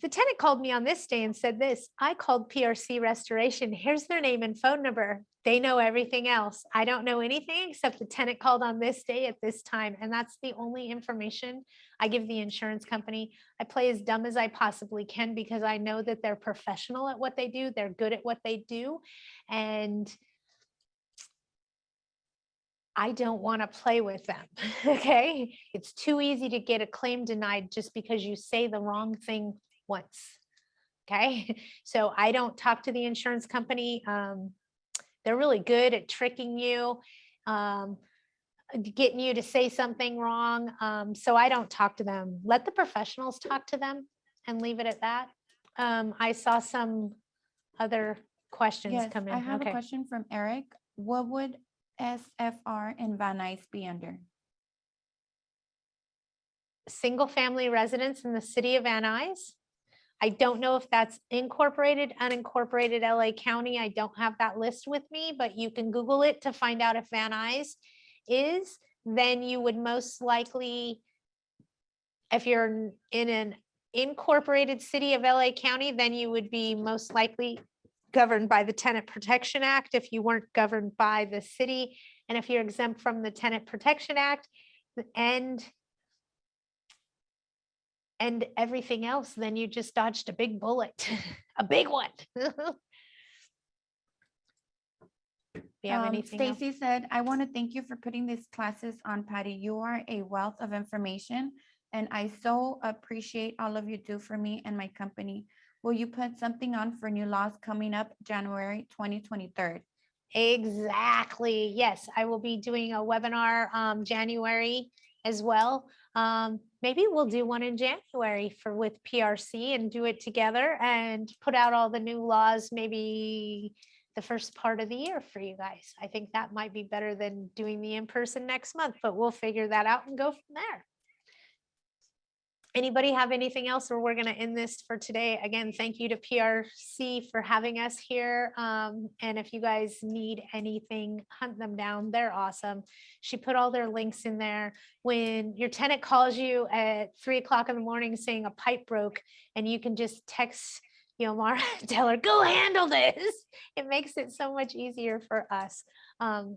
the tenant called me on this day and said this, I called PRC Restoration. Here's their name and phone number. They know everything else. I don't know anything except the tenant called on this day at this time. And that's the only information I give the insurance company. I play as dumb as I possibly can because I know that they're professional at what they do. They're good at what they do. And I don't want to play with them. Okay. It's too easy to get a claim denied just because you say the wrong thing once. Okay. So I don't talk to the insurance company. They're really good at tricking you, getting you to say something wrong. So I don't talk to them. Let the professionals talk to them and leave it at that. I saw some other questions Yes, come in. I have a question from Eric. What would SFR and Van Nuys be under? Single family residence in the city of Van Nuys. I don't know if that's incorporated, unincorporated LA County. I don't have that list with me, but you can Google it to find out if Van Nuys is. Then you would most likely, if you're in an incorporated city of LA County, then you would be most likely governed by the Tenant Protection Act if you weren't governed by the city. And if you're exempt from the Tenant Protection Act and everything else, then you just dodged a big bullet, a big one. Do you have anything else? Stacy said, I want to thank you for putting these classes on, Patty. You are a wealth of information, and I so appreciate all of you do for me and my company. Will you put something on for new laws coming up January 2023? Exactly. Yes, I will be doing a webinar January as well. Maybe we'll do one in January with PRC and do it together and put out all the new laws, maybe the first part of the year for you guys. I think that might be better than doing the in-person next month, but we'll figure that out and go from there. Anybody have anything else, or we're going to end this for today? Again, thank you to PRC for having us here. And if you guys need anything, hunt them down. They're awesome. She put all their links in there. When your tenant calls you at 3 o'clock in the morning saying a pipe broke, and you can just text Mara, tell her, go handle this. It makes it so much easier for us.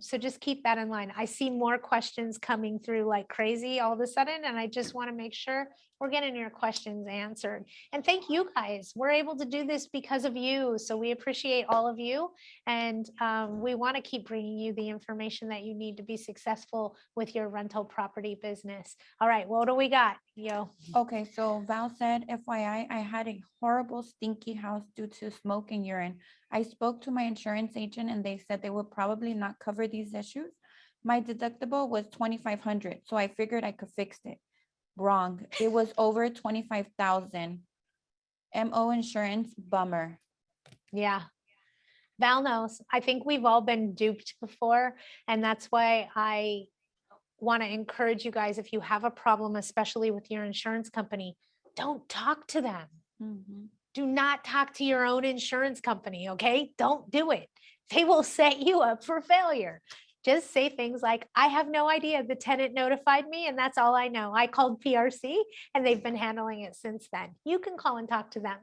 So just keep that in mind. I see more questions coming through like crazy all of a sudden, and I just want to make sure we're getting your questions answered. And thank you guys. We're able to do this because of you. So we appreciate all of you. And we want to keep bringing you the information that you need to be successful with your rental property business. All right, what do we got? Okay, so Val said, FYI, I had a horrible stinky house due to smoke and urine. I spoke to my insurance agent and they said they would probably not cover these issues. My deductible was $2,500, so I figured I could fix it. Wrong. It was over 25,000. MO insurance, bummer. Yeah. Val knows. I think we've all been duped before. And that's why I want to encourage you guys, if you have a problem, especially with your insurance company, don't talk to them. Mhm. Do not talk to your own insurance company, okay? Don't do it. They will set you up for failure. Just say things like, I have no idea. The tenant notified me and that's all I know. I called PRC and they've been handling it since then. You can call and talk to them.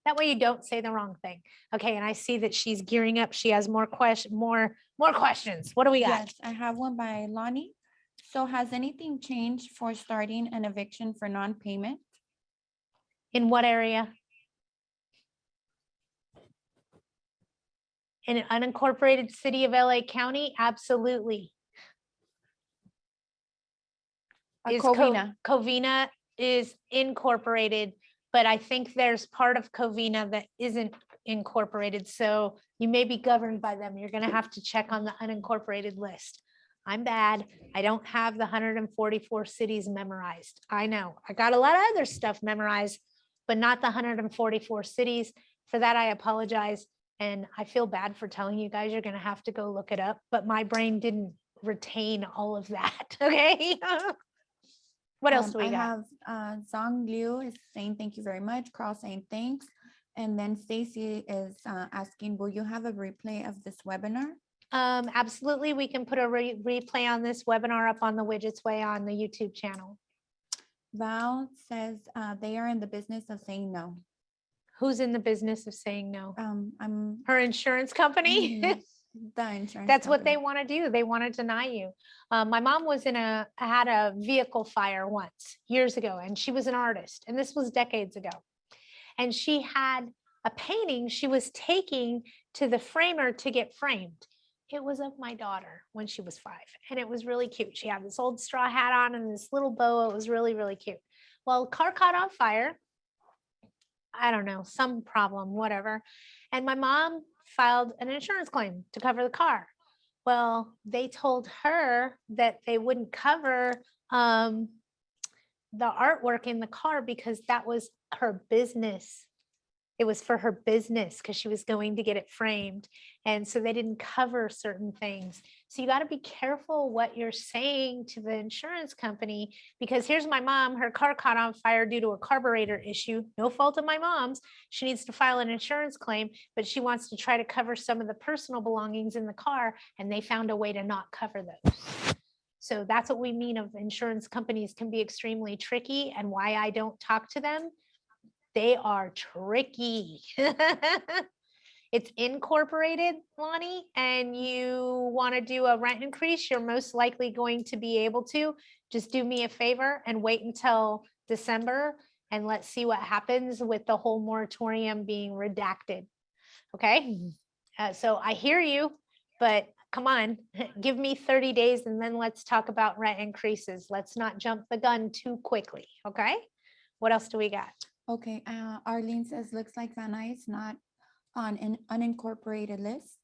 That way you don't say the wrong thing. Okay, and I see that she's gearing up. She has more questions. What do we got? Yes, I have one by Lonnie. So has anything changed for starting an eviction for non-payment? In what area? In an unincorporated city of LA County? Absolutely. Covina. Covina is incorporated, but I think there's part of Covina that isn't incorporated. So you may be governed by them. You're going to have to check on the unincorporated list. I'm bad. I don't have the 144 cities memorized. I know I got a lot of other stuff memorized, but not the 144 cities. For that, I apologize. And I feel bad for telling you guys, you're going to have to go look it up, but my brain didn't retain all of that. Okay. What else do we I got? have Zhang Liu is saying thank you very much. Carl saying thanks. And then Stacy is asking, will you have a replay of this webinar? Absolutely. We can put a replay on this webinar up on the Widgets Way on the YouTube channel. Val says they are in the business of saying no. Who's in the business of saying no? I'm Her insurance company. Mhm. The insurance. That's what they company. want to do. They want to deny you. My mom was had a vehicle fire once years ago, and she was an artist, and this was decades ago. And she had a painting she was taking to the framer to get framed. It was of my daughter when she was 5, and it was really cute. She had this old straw hat on and this little bow. It was really, really cute. Well, car caught on fire. I don't know, some problem, whatever. And my mom filed an insurance claim to cover the car. Well, they told her that they wouldn't cover the artwork in the car because that was her business. It was for her business because she was going to get it framed. And so they didn't cover certain things. So you got to be careful what you're saying to the insurance company, because here's my mom, her car caught on fire due to a carburetor issue. No fault of my mom's. She needs to file an insurance claim, but she wants to try to cover some of the personal belongings in the car, and they found a way to not cover those. So that's what we mean of insurance companies can be extremely tricky, and why I don't talk to them. They are tricky. It's incorporated, Lonnie, and you want to do a rent increase, you're most likely going to be able to. Just do me a favor and wait until December, and let's see what happens with the whole moratorium being redacted. Okay, so I hear you, but come on, give me 30 days and then let's talk about rent increases. Let's not jump the gun too quickly. Okay, what else do we got? Okay, Arlene says, looks like Van Nuys is not on an unincorporated list.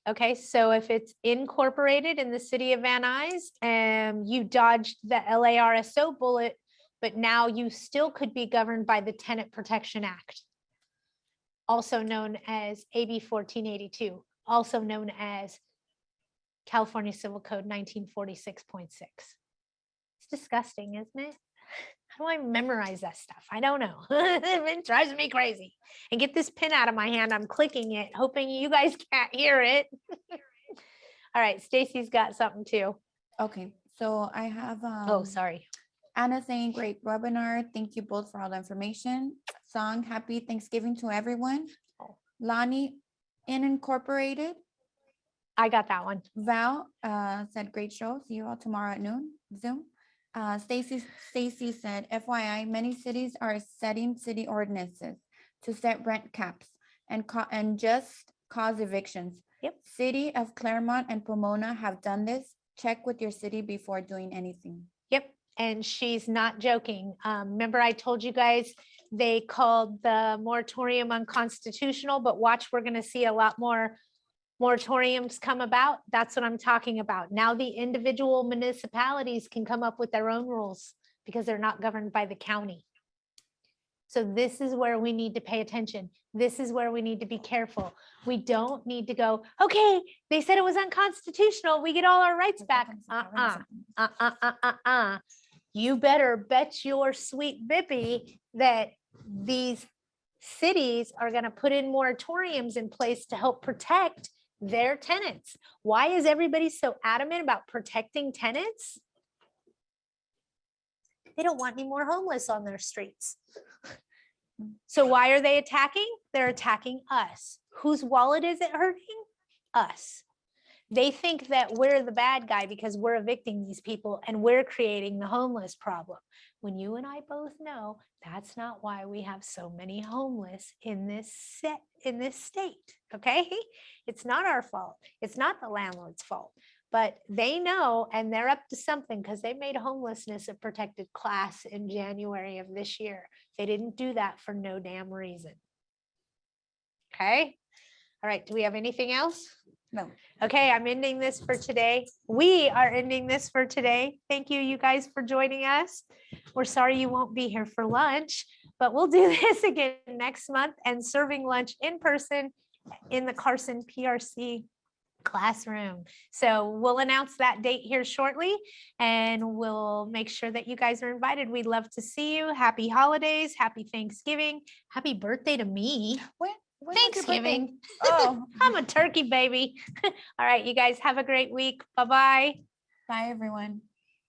Okay, so if it's incorporated in the city of Van Nuys, you dodged the LARSO bullet, but now you still could be governed by the Tenant Protection Act, also known as AB 1482, also known as California Civil Code 1946.6. It's disgusting, isn't it? How do I memorize that stuff? I don't know. It drives me crazy. And get this pin out of my hand. I'm clicking it, hoping you guys can't hear it. All right, Stacy's got something too. Okay, so I have Oh, sorry. Anna saying, great webinar. Thank you both for all the information. Song, happy Thanksgiving to everyone. Oh. Lonnie, unincorporated. I got that one. Val said, great show. See you all tomorrow at noon, Zoom. Stacy said, FYI, many cities are setting city ordinances to set rent caps and just cause evictions. Yep. City of Claremont and Pomona have done this. Check with your city before doing anything. Yep. And she's not joking. Remember, I told you guys they called the moratorium unconstitutional, but watch, we're going to see a lot more moratoriums come about. That's what I'm talking about. Now the individual municipalities can come up with their own rules because they're not governed by the county. So this is where we need to pay attention. This is where we need to be careful. We don't need to go, okay, they said it was unconstitutional. We get all our rights back. You better bet your sweet bippy that these cities are going to put in moratoriums in place to help protect their tenants. Why is everybody so adamant about protecting tenants? They don't want any more homeless on their streets. So why are they attacking? They're attacking us. Whose wallet is it hurting? Us. They think that we're the bad guy because we're evicting these people and we're creating the homeless problem. When you and I both know that's not why we have so many homeless in this state, okay? It's not our fault. It's not the landlord's fault. But they know, and they're up to something because they made homelessness a protected class in January of this year. They didn't do that for no damn reason. Okay. All right. Do we have anything else? No. Okay. I'm ending this for today. We are ending this for today. Thank you, you guys, for joining us. We're sorry you won't be here for lunch, but we'll do this again next month and serving lunch in person in the Carson PRC classroom. So we'll announce that date here shortly, and we'll make sure that you guys are invited. We'd love to see you. Happy holidays, happy Thanksgiving, happy birthday to me. When Thanksgiving. Oh, I'm a turkey baby. All right, you guys have a great week. Bye-bye. bye everyone.